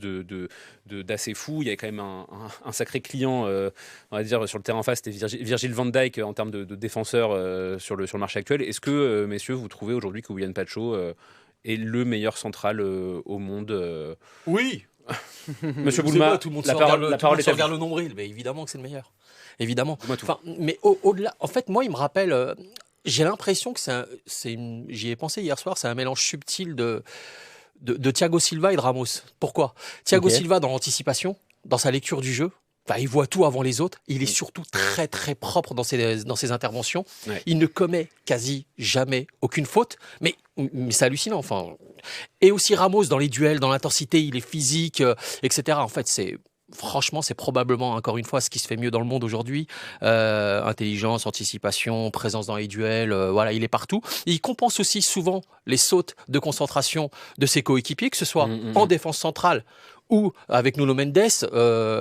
d'assez fou. Il y a quand même un sacré client on va dire sur le terrain en face, c'était Virgil van Dijk en termes de défenseur sur le marché actuel. Est-ce que messieurs vous trouvez aujourd'hui que Willian Pacho est le meilleur central au monde Oui. Monsieur Boulma, tout le monde regarde le nombril, mais évidemment que c'est le meilleur. Évidemment. Mais au-delà, en fait, moi, il me rappelle. J'ai l'impression que j'y ai pensé hier soir. C'est un mélange subtil de Thiago Silva et de Ramos. Pourquoi ? Thiago Silva dans l'anticipation, dans sa lecture du jeu. Il voit tout avant les autres. Il est surtout très très propre dans ses interventions. Ouais. Il ne commet quasi jamais aucune faute. Mais c'est hallucinant. Et aussi Ramos dans les duels, dans l'intensité, il est physique, etc. En fait, franchement, c'est probablement, encore une fois, ce qui se fait mieux dans le monde aujourd'hui. Intelligence, anticipation, présence dans les duels, il est partout. Et il compense aussi souvent les sautes de concentration de ses coéquipiers, que ce soit en défense centrale ou avec Nuno Mendes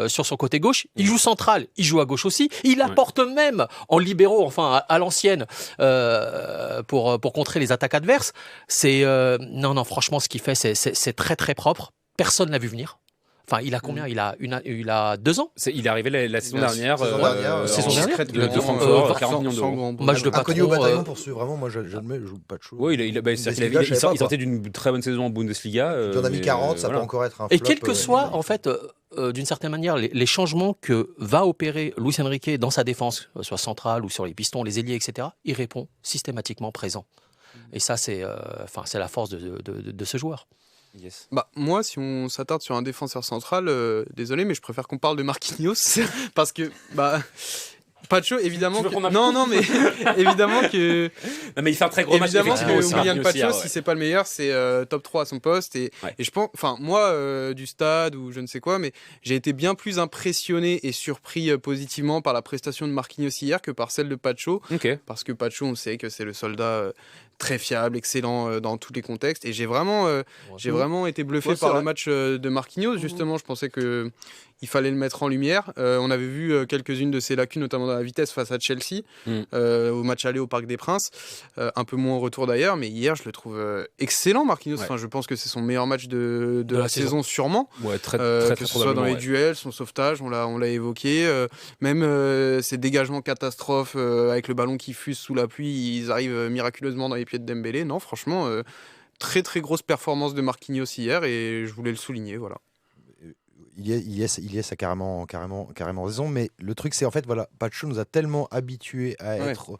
sur son côté gauche. Il joue central, il joue à gauche aussi. Il apporte même en libéraux, à l'ancienne, pour contrer les attaques adverses. Non, franchement, ce qu'il fait, c'est très très propre. Personne l'a vu venir. Il a combien ? Il a 2 ans. Il est arrivé la saison dernière. Saison dernière. De Francfort, 40 millions d'euros. Match de patron. Inconnu au bataillon pour ceux vraiment. Moi, je joue pas de chaud. Oui, il sortait d'une très bonne saison en Bundesliga. Tu en as mis 40, ça peut encore être un flop. Et quel que soit, en fait, d'une certaine manière, les changements que va opérer Luis Enrique dans sa défense, soit centrale ou sur les pistons, les ailiers, etc., il répond systématiquement présent. Et ça, c'est la force de ce joueur. Yes. Bah, moi, si on s'attarde sur un défenseur central, désolé, mais je préfère qu'on parle de Marquinhos parce que Pacho, évidemment. Non, mais évidemment que. Non, mais il fait un très gros match. Évidemment que William Pacho, si c'est pas le meilleur, c'est top 3 à son poste. Et je pense, moi, du stade ou je ne sais quoi, mais j'ai été bien plus impressionné et surpris positivement par la prestation de Marquinhos hier que par celle de Pacho. Okay. Parce que Pacho, on sait que c'est le soldat très fiable, excellent dans tous les contextes. Et j'ai vraiment été bluffé par le match de Marquinhos. Justement, je pensais que il fallait le mettre en lumière. On avait vu quelques-unes de ses lacunes, notamment dans la vitesse face à Chelsea, au match aller au Parc des Princes. Un peu moins au retour d'ailleurs, mais hier, je le trouve excellent, Marquinhos. Ouais. Enfin, je pense que c'est son meilleur match de la saison, sûrement. Ouais, très que ce soit dans les duels, son sauvetage, on l'a évoqué. Même ses dégagements catastrophes avec le ballon qui fuse sous la pluie, ils arrivent miraculeusement dans les pieds de Dembélé. Non, franchement, très très grosse performance de Marquinhos hier et je voulais le souligner, voilà. Iliès a carrément raison, mais le truc c'est en fait Pacho nous a tellement habitués à être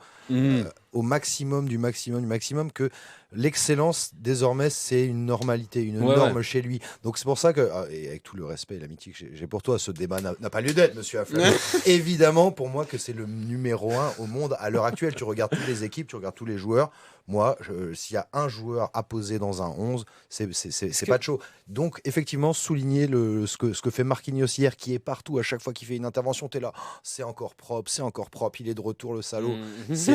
au maximum du maximum que l'excellence désormais c'est une normalité, une norme chez lui. Donc c'est pour ça que, et avec tout le respect et l'amitié que j'ai pour toi, ce débat n'a pas lieu d'être, monsieur Afflin. Évidemment pour moi que c'est le numéro 1 au monde à l'heure actuelle. Tu regardes toutes les équipes, tu regardes tous les joueurs. Moi, s'il y a un joueur à poser dans un 11, c'est Pacho. Donc, effectivement, souligner ce que fait Marquinhos hier, qui est partout, à chaque fois qu'il fait une intervention, t'es là, c'est encore propre, il est de retour, le salaud.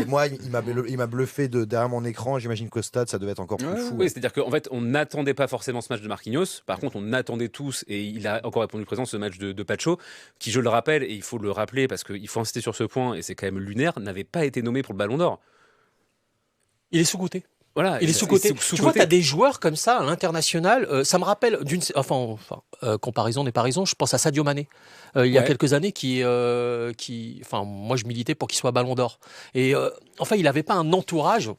Moi, il m'a bluffé derrière mon écran, j'imagine qu'au stade, ça devait être encore plus fou. Oui, c'est-à-dire qu'en fait, on n'attendait pas forcément ce match de Marquinhos, par contre, on attendait tous, et il a encore répondu présent, ce match de Pacho, qui, je le rappelle, et il faut le rappeler, parce qu'il faut insister sur ce point, et c'est quand même lunaire, n'avait pas été nommé pour le Ballon d'Or. Il est sous-coté. Voilà, il est sous-coté. Tu vois, tu as des joueurs comme ça à l'international. Ça me rappelle comparaison n'est pas raison. Je pense à Sadio Mané. Il y a quelques années, moi, je militais pour qu'il soit Ballon d'Or. Et il n'avait pas un entourage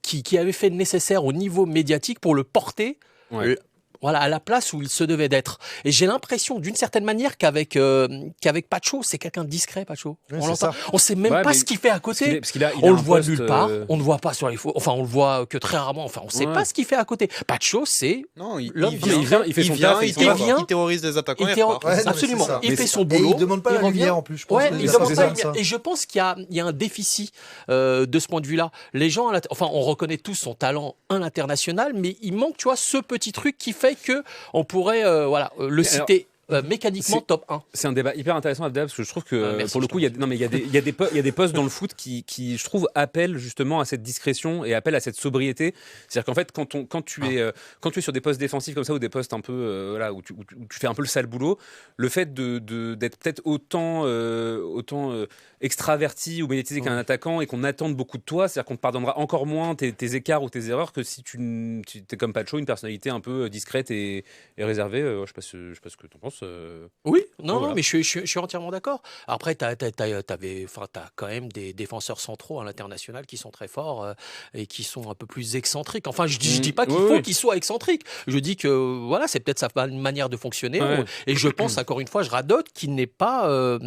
qui avait fait le nécessaire au niveau médiatique pour le porter. Ouais. À la place où il se devait d'être. Et j'ai l'impression, d'une certaine manière, qu'avec Pacho, c'est quelqu'un de discret, Pacho. Ouais, on sait même pas ce qu'il fait à côté. On le voit nulle part. On ne voit pas sur les photos. Enfin, on le voit que très rarement. Enfin, on sait pas ce qu'il fait à côté. Pacho, c'est l'homme. Il fait son taf. Il terrorise des attaquants. Absolument. Il fait son boulot. Et il demande pas la lumière en plus. Je pense il demande pas la lumière. Et je pense qu'il y a un déficit de ce point de vue-là. Les gens, on reconnaît tous son talent à l'international, mais il manque, tu vois, ce petit truc qui fait que on pourrait le citer mécaniquement top 1. C'est un débat hyper intéressant, Abdel, parce que je trouve que pour le coup, il y a des postes dans le foot qui, je trouve, appellent justement à cette discrétion et appellent à cette sobriété. C'est-à-dire qu'en fait, quand tu es sur des postes défensifs comme ça ou des postes un peu où tu fais un peu le sale boulot, le fait d'être peut-être autant extraverti ou médiatisé qu'un attaquant et qu'on attende beaucoup de toi, c'est-à-dire qu'on te pardonnera encore moins tes écarts ou tes erreurs que si tu es comme Pacho, une personnalité un peu discrète et réservée. Je sais pas ce que tu en penses. Oui, non, mais je suis entièrement d'accord. Après, t'as quand même des défenseurs centraux à l'international qui sont très forts et qui sont un peu plus excentriques. Enfin, je dis pas qu'il faut qu'ils soient excentriques. Je dis que c'est peut-être sa manière de fonctionner. Ouais. Et je pense, encore une fois, je radote qu'il n'est pas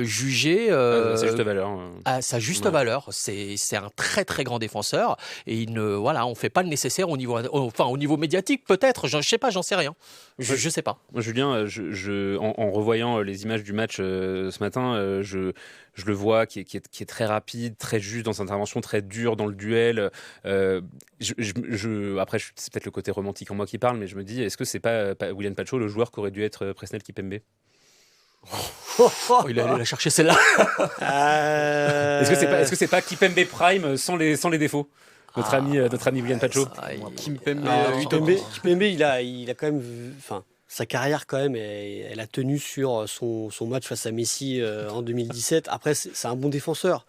jugé à sa juste valeur. À sa juste valeur. C'est un très très grand défenseur et on fait pas le nécessaire au niveau médiatique peut-être. Je sais pas, j'en sais rien. Je sais pas. Moi, Julien, en revoyant les images du match ce matin, je le vois qui est très rapide, très juste dans ses interventions, très dur dans le duel. Après, c'est peut-être le côté romantique en moi qui parle, mais je me dis, est-ce que c'est pas William Pacho le joueur qu'aurait dû être Presnel Kimpembe? Il allait la chercher celle-là. Est-ce que c'est pas Kimpembe Prime sans les défauts? Notre ami William Pacho. Kimpembe, il a quand même sa carrière quand même, elle a tenu sur son match face à Messi en 2017. Après, c'est un bon défenseur.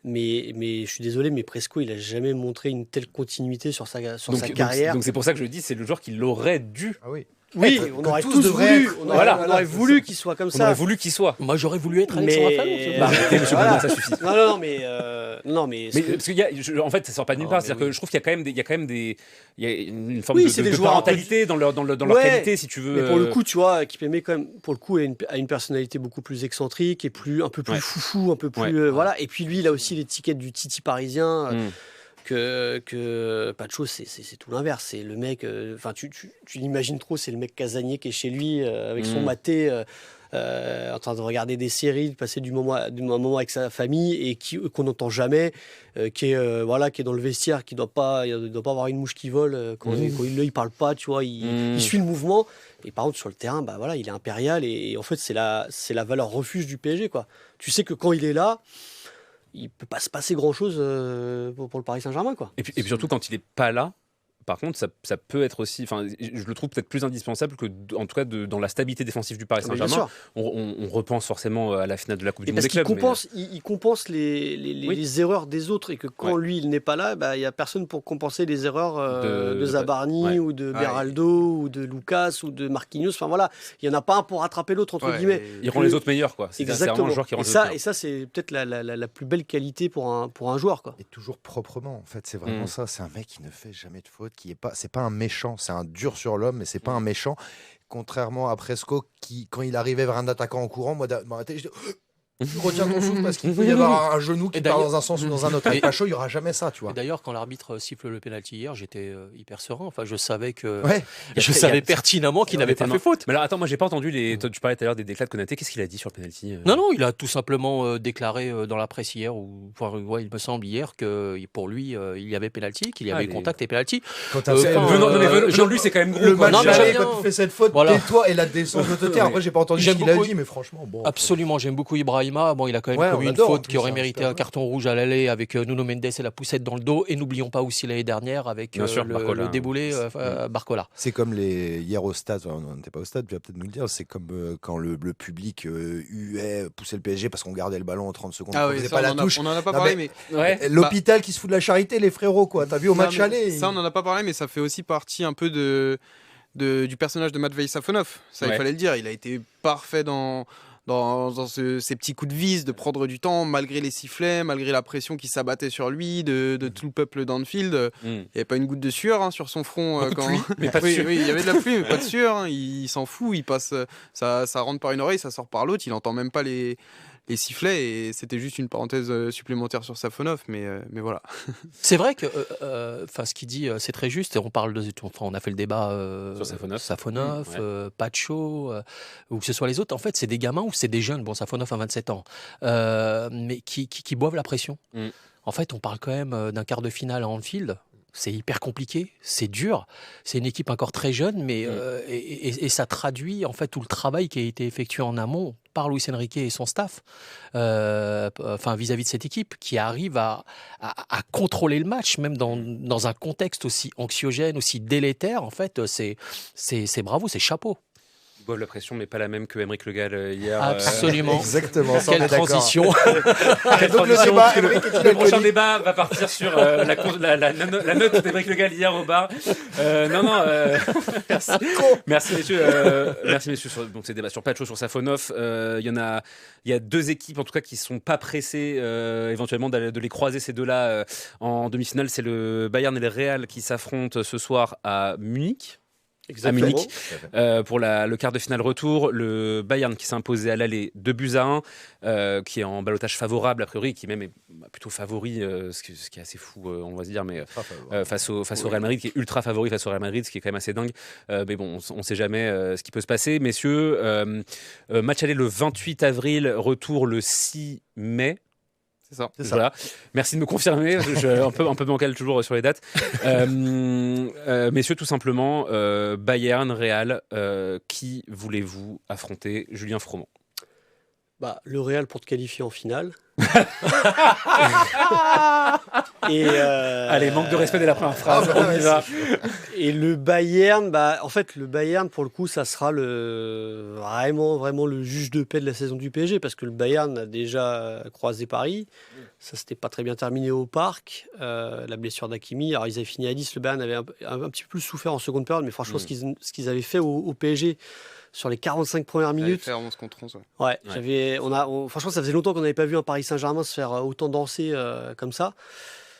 Mais je suis désolé, mais Presco, il n'a jamais montré une telle continuité sur sa carrière. Donc c'est pour ça que je dis, c'est le joueur qui l'aurait dû. Ah oui. Oui, on aurait tous voulu. On aurait voulu qu'il soit comme ça. On aurait voulu qu'il soit. Moi, j'aurais voulu être Alexandre Fallon. Arrêtez, monsieur Bonnard, ça suffit. Non, mais parce qu'il y a, en fait, ça sort pas de nulle part. C'est-à-dire que je trouve qu'il y a quand même une forme de parentalité dans leur qualité, si tu veux. Mais pour le coup, tu vois, Kimpembe quand même, pour le coup, a une personnalité beaucoup plus excentrique et un peu plus foufou, un peu plus voilà. Et puis lui, il a aussi l'étiquette du Titi parisien. que Pacho, c'est tout l'inverse. C'est le mec, tu l'imagines trop, c'est le mec casanier qui est chez lui avec son maté, en train de regarder des séries, de passer un moment avec sa famille et qu'on n'entend jamais, qui est dans le vestiaire, qui doit pas avoir une mouche qui vole quand il parle pas, tu vois, il suit le mouvement. Et par contre sur le terrain, il est impérial et en fait c'est la valeur refuge du PSG, quoi. Tu sais que quand il est là, il peut pas se passer grand chose pour le Paris Saint-Germain, quoi. Et puis surtout quand il est pas là. Par contre, ça peut être aussi, enfin, je le trouve peut-être plus indispensable que, en tout cas, dans la stabilité défensive du Paris Saint-Germain. On repense forcément à la finale de la Coupe du Monde des clubs. Il compense les erreurs des autres et que quand lui il n'est pas là, il y a personne pour compenser les erreurs de Zabarni ou de Beraldo ou de Lucas ou de Marquinhos. Enfin voilà, il y en a pas un pour rattraper l'autre entre guillemets. Il rend les autres meilleurs, quoi. C'est vraiment un joueur qui rend les autres meilleurs. Et ça, c'est peut-être la plus belle qualité pour un joueur, quoi. Et toujours proprement, en fait, c'est vraiment ça. C'est un mec qui ne fait jamais de faute. C'est pas un méchant, c'est un dur sur l'homme, mais c'est pas un méchant. Contrairement à Presco, qui, quand il arrivait vers un attaquant en courant, moi, dans ma tête, je dis retiens ton souffle parce qu'il peut y avoir un genou qui part dans un sens ou dans un autre. Avec Pacho, il n'y aura jamais ça, tu vois. Et d'ailleurs, quand l'arbitre siffle le pénalty hier, j'étais hyper serein. Enfin, je savais pertinemment qu'il n'avait pas fait faute. Mais alors, attends, moi, j'ai pas entendu tu parlais tout à l'heure des déclats de Konaté. Qu'est-ce qu'il a dit sur le pénalty Non, il a tout simplement déclaré dans la presse hier, il me semble hier, que pour lui, il y avait pénalty, qu'il y avait contact et pénalty. Venant lui, c'est quand même gros. Le match aller, quand tu fais cette faute, tais-toi et la descente de te taire. Après, j'ai pas entendu ce qu'il a dit, mais franchement, bon. Absolument, j'aime beaucoup Ibrahima. Bon, il a quand même commis une faute qui aurait mérité un carton rouge à l'aller avec Nuno Mendes et la poussette dans le dos. Et n'oublions pas aussi l'année dernière avec le déboulé Barcola. C'est comme hier au stade, on n'était pas au stade, tu vas peut-être nous le dire, c'est comme quand le public poussait le PSG parce qu'on gardait le ballon en 30 secondes. Ah oui, ça, on n'en a pas parlé, mais l'hôpital qui se fout de la charité, les frérots, quoi. T'as vu au match aller. Ça, on n'en a pas parlé, mais ça fait aussi partie un peu du personnage de Matvei Safonov. Ça, il fallait le dire. Il a été parfait dans ces petits coups de vis, de prendre du temps, malgré les sifflets, malgré la pression qui s'abattait sur lui, de tout le peuple d'Anfield. Il n'y avait pas une goutte de sueur sur son front. Mais pas de sueur. Oui, il y avait de la pluie, mais pas de sueur. Il s'en fout, il passe, ça rentre par une oreille, ça sort par l'autre, il n'entend même pas les sifflets, et c'était juste une parenthèse supplémentaire sur Safonov, mais voilà. C'est vrai que ce qu'il dit, c'est très juste, et on a fait le débat sur Safonov, Pacho, ou que ce soit les autres. En fait, c'est des gamins ou c'est des jeunes, bon, Safonov a 27 ans, mais qui boivent la pression. En fait, on parle quand même d'un quart de finale à Anfield. C'est hyper compliqué, c'est dur. C'est une équipe encore très jeune, mais et ça traduit en fait tout le travail qui a été effectué en amont par Luis Enrique et son staff, vis-à-vis de cette équipe qui arrive à contrôler le match, même dans un contexte aussi anxiogène, aussi délétère. En fait, c'est bravo, c'est chapeau. Boivent la pression, mais pas la même que Aymeric Le Gall hier. Absolument. Exactement. Quelle transition. Le prochain débat va partir sur la note d'Aymeric Le Gall hier au bar. Merci messieurs sur ces débats sur Pacho, sur Safonov. Il y a deux équipes en tout cas qui sont pas pressées éventuellement de les croiser, ces deux-là en demi-finale. C'est le Bayern et le Real qui s'affrontent ce soir à Munich. Exactement. À Munich pour le quart de finale retour. Le Bayern qui s'est imposé à l'aller 2-1, qui est en ballottage favorable a priori, qui même est plutôt favori, ce qui est assez fou on va se dire, mais face au Real Madrid, qui est ultra favori face au Real Madrid, ce qui est quand même assez dingue, mais bon, on ne sait jamais ce qui peut se passer. Messieurs, match aller le 28 avril, retour le 6 mai. C'est ça. Voilà. Merci de me confirmer. Un peu bancal toujours sur les dates. Messieurs, tout simplement, Bayern, Real, qui voulez-vous affronter? Julien Froment. Le Real pour te qualifier en finale. Allez, manque de respect dès la première phrase. On y va. Et le Bayern, le Bayern, pour le coup, ça sera vraiment le juge de paix de la saison du PSG, parce que le Bayern a déjà croisé Paris. Ça s'était pas très bien terminé au Parc. La blessure d'Hakimi. Alors, ils avaient fini à 10. Le Bayern avait un petit peu plus souffert en seconde période, mais franchement, ce qu'ils avaient fait au PSG sur les 45 premières minutes. Faire 11 contre 11. Ouais. Franchement, ça faisait longtemps qu'on n'avait pas vu un Paris Saint-Germain se faire autant danser comme ça.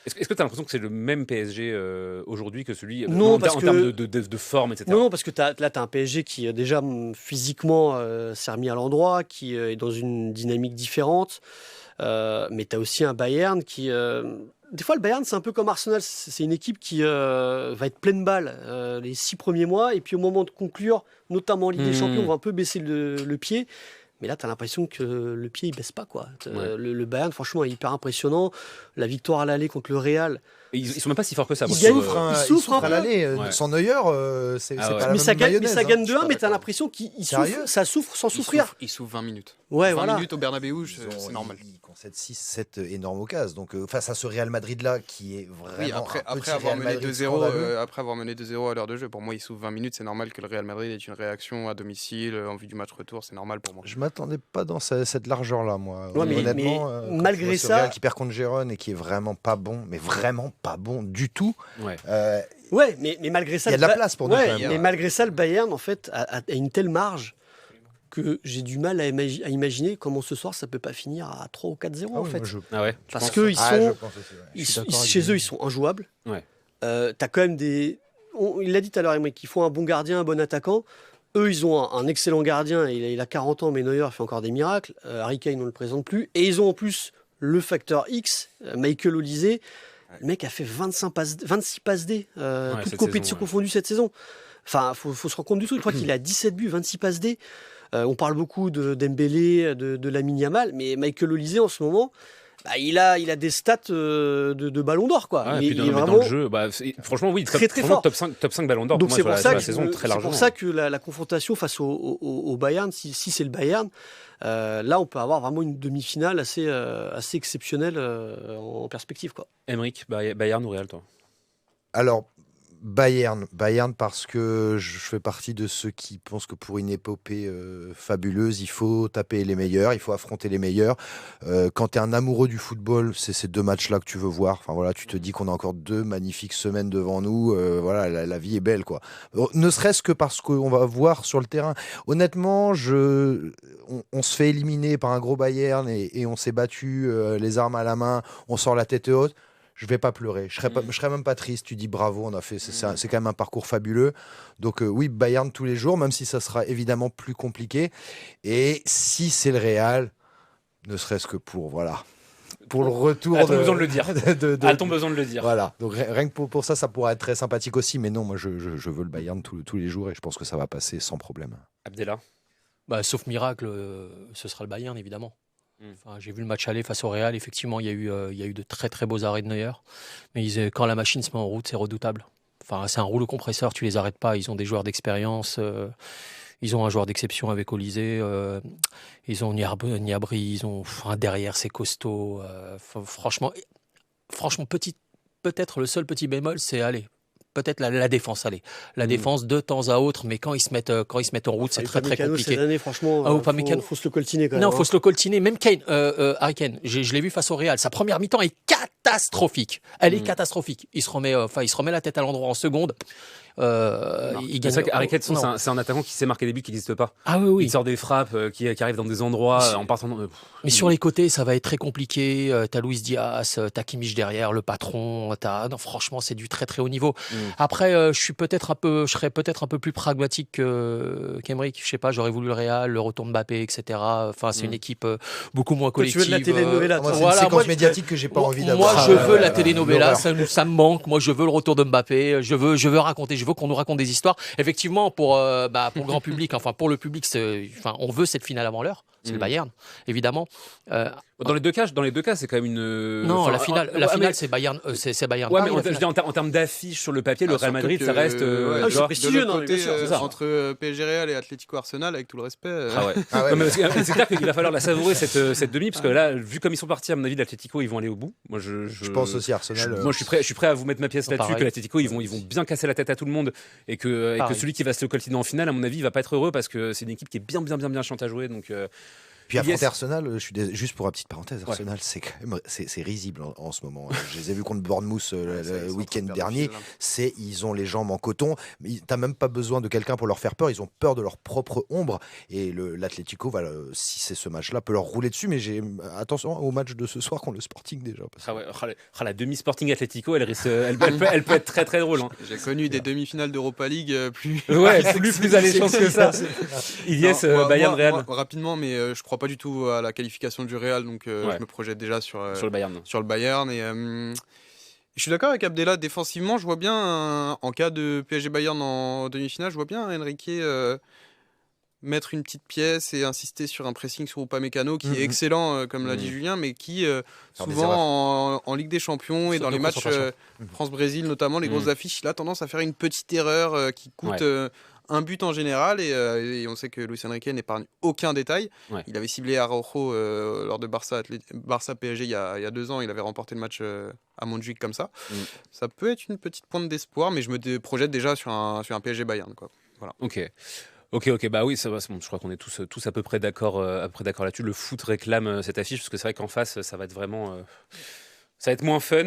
Est-ce que tu as l'impression que c'est le même PSG aujourd'hui que celui en termes de forme, etc. Non, parce que tu as un PSG qui déjà physiquement s'est remis à l'endroit, qui est dans une dynamique différente. Mais tu as aussi un Bayern qui... des fois, le Bayern, c'est un peu comme Arsenal. C'est une équipe qui va être pleine balle les 6 premiers mois. Et puis, au moment de conclure, notamment en Ligue des Champions, on va un peu baisser le pied. Mais là, tu as l'impression que le pied, il baisse pas, quoi. Le Bayern, franchement, est hyper impressionnant. La victoire à l'aller contre le Real. Et ils sont même pas si forts que ça. Ils souffrent à l'aller. Sans Neuer, c'est pas la même mayonnaise. Mais ça gagne 2-1, mais tu as l'impression qu'ils souffrent. Ça souffre sans souffrir. Ils souffrent 20 minutes. 20 minutes au Bernabeu, c'est normal. Ils concèdent 6-7 énormes occasions. Donc, face à ce Real Madrid-là, qui est vraiment. Après avoir mené 2-0 à l'heure de jeu, pour moi, ils souffrent 20 minutes. C'est normal que le Real Madrid ait une réaction à domicile en vue du match retour. C'est normal pour moi. Je m'attendais pas dans cette largeur-là, moi. Honnêtement, malgré ça. Real qui perd contre Gérone et qui est vraiment pas bon, mais vraiment pas bon du tout. Mais malgré ça, il y a de la place pour nous. Mais malgré ça, le Bayern, en fait, a une telle marge que j'ai du mal à imaginer comment ce soir ça peut pas finir à 3 ou 4-0 en fait. Parce que chez eux, ils sont injouables. T'as quand même il l'a dit tout à l'heure, qu'ils font un bon gardien, un bon attaquant. Eux, ils ont un excellent gardien. Il a 40 ans, mais Neuer fait encore des miracles. Harry Kane, on ne le présente plus. Et ils ont en plus le facteur X, Michael Olise. Le mec a fait 26 passes D, toutes compétitions confondues cette saison. Enfin, faut se rendre compte du truc. Je crois qu'il a 17 buts, 26 passes D. On parle beaucoup de Dembélé, de Lamine Yamal, mais Michael Olise en ce moment, il a des stats de Ballon d'Or, quoi. Il est vraiment dans le jeu. Franchement, oui, très fort. Top 5 Ballon d'Or. Donc c'est pour ça que la confrontation face au Bayern, si c'est le Bayern, là on peut avoir vraiment une demi-finale assez exceptionnelle en perspective, quoi. Aymeric, Bayern ou Real, toi? Alors, Bayern parce que je fais partie de ceux qui pensent que pour une épopée fabuleuse, il faut taper les meilleurs, il faut affronter les meilleurs. Quand tu es un amoureux du football, c'est ces 2 matchs-là que tu veux voir. Enfin voilà, tu te dis qu'on a encore 2 magnifiques semaines devant nous. Voilà, la vie est belle, quoi. Ne serait-ce que parce qu'on va voir sur le terrain. Honnêtement, on se fait éliminer par un gros Bayern et on s'est battu les armes à la main, on sort la tête haute. Je vais pas pleurer, je serais même pas triste. Tu dis bravo, on a fait, c'est quand même un parcours fabuleux. Donc oui, Bayern tous les jours, même si ça sera évidemment plus compliqué. Et si c'est le Real, ne serait-ce que pour le retour. A-t-on besoin de le dire A-t-on besoin de le dire? Voilà. Donc rien que pour ça pourrait être très sympathique aussi. Mais non, moi je veux le Bayern tous les jours et je pense que ça va passer sans problème. Abdellah. Sauf miracle, ce sera le Bayern évidemment. Enfin, j'ai vu le match aller face au Real, effectivement il y a eu de très très beaux arrêts de Neuer, mais quand la machine se met en route, c'est redoutable. Enfin, c'est un rouleau compresseur, tu les arrêtes pas. Ils ont des joueurs d'expérience, ils ont un joueur d'exception avec Olise, ils ont Gnabry, ils ont derrière c'est costaud. Franchement peut-être le seul petit bémol, c'est peut-être la défense, la défense de temps à autre, mais quand ils se mettent en route, c'est très très compliqué. Cette année, franchement, faut se le coltiner quand même. Non, faut se le coltiner. Même Kane, Harry Kane, je l'ai vu face au Real. Sa première mi-temps est catastrophique. Elle est catastrophique. Il se remet la tête à l'endroit en seconde. C'est vrai qu'Harry Kane, c'est un attaquant qui sait marquer des buts qui n'existent pas. Ah oui. Il sort des frappes qui arrivent dans des endroits en partant. Mais sur les côtés, ça va être très compliqué. T'as Luis Diaz, t'as Kimmich derrière, le patron. Non, franchement, c'est du très très haut niveau. Après, je serais peut-être un peu plus pragmatique qu'Aymeric. Je sais pas, j'aurais voulu le Real, le retour de Mbappé, etc. Enfin, c'est une équipe beaucoup moins collective. Tu veux de la telenovela, c'est une séquence médiatique que j'ai pas envie d'avoir. Moi, je veux la telenovela. Ça me manque. Moi, je veux le retour de Mbappé. Je veux raconter. Je veux qu'on nous raconte des histoires. Effectivement, pour le grand public, pour le public, on veut cette finale avant l'heure. C'est le Bayern, évidemment. Dans les deux cas, c'est quand même une. Non, la finale, c'est Bayern. C'est Bayern. Ouais, mais je dis en termes d'affiche sur le papier, le Real Madrid, ça reste. C'est prestigieux, non, côté, entre PSG Real et Atlético Arsenal, avec tout le respect. C'est clair qu'il va falloir la savourer cette demi, parce que là, vu comme ils sont partis, à mon avis, l'Atlético, ils vont aller au bout. Moi, je pense aussi Arsenal. Moi, je suis prêt à vous mettre ma pièce là-dessus, que l'Atlético, ils vont bien casser la tête à tout le monde, et que celui qui va se le coltiner en finale, à mon avis, il va pas être heureux, parce que c'est une équipe qui est bien chiante à jouer, donc. Puis affronter Arsenal, juste pour une petite parenthèse, Arsenal, c'est quand même c'est risible en ce moment. Je les ai vus contre Bournemouth le week-end dernier. Ils ont les jambes en coton. T'as même pas besoin de quelqu'un pour leur faire peur. Ils ont peur de leur propre ombre. Et l'Atlético, si c'est ce match-là, peut leur rouler dessus. Mais attention au match de ce soir contre le Sporting déjà. La demi-Sporting Atlético, elle peut être très très drôle. J'ai connu des demi-finales d'Europa League plus alléchantes que ça. Bayern Real. Rapidement, mais je crois pas du tout à la qualification du Real, donc je me projette déjà sur le Bayern. Sur le Bayern Je suis d'accord avec Abdella. Défensivement, je vois bien, en cas de PSG Bayern en demi-finale, je vois bien Enrique mettre une petite pièce et insister sur un pressing sur Upamecano qui est excellent, comme l'a dit Julien, mais qui souvent en Ligue des Champions et dans les matchs France-Brésil notamment, les grosses affiches, il a tendance à faire une petite erreur qui coûte un but en général, et on sait que Luis Enrique n'épargne aucun détail. Il avait ciblé Araujo lors de Barça PSG il y a 2 ans, il avait remporté le match à Montjuic comme ça. Ça peut être une petite pointe d'espoir, mais je me projette déjà sur un PSG Bayern, quoi. Voilà. Ok, bah oui, bon, je crois qu'on est tous à peu près d'accord là-dessus. Le foot réclame cette affiche, parce que c'est vrai qu'en face, ça va être vraiment... ça va être moins fun.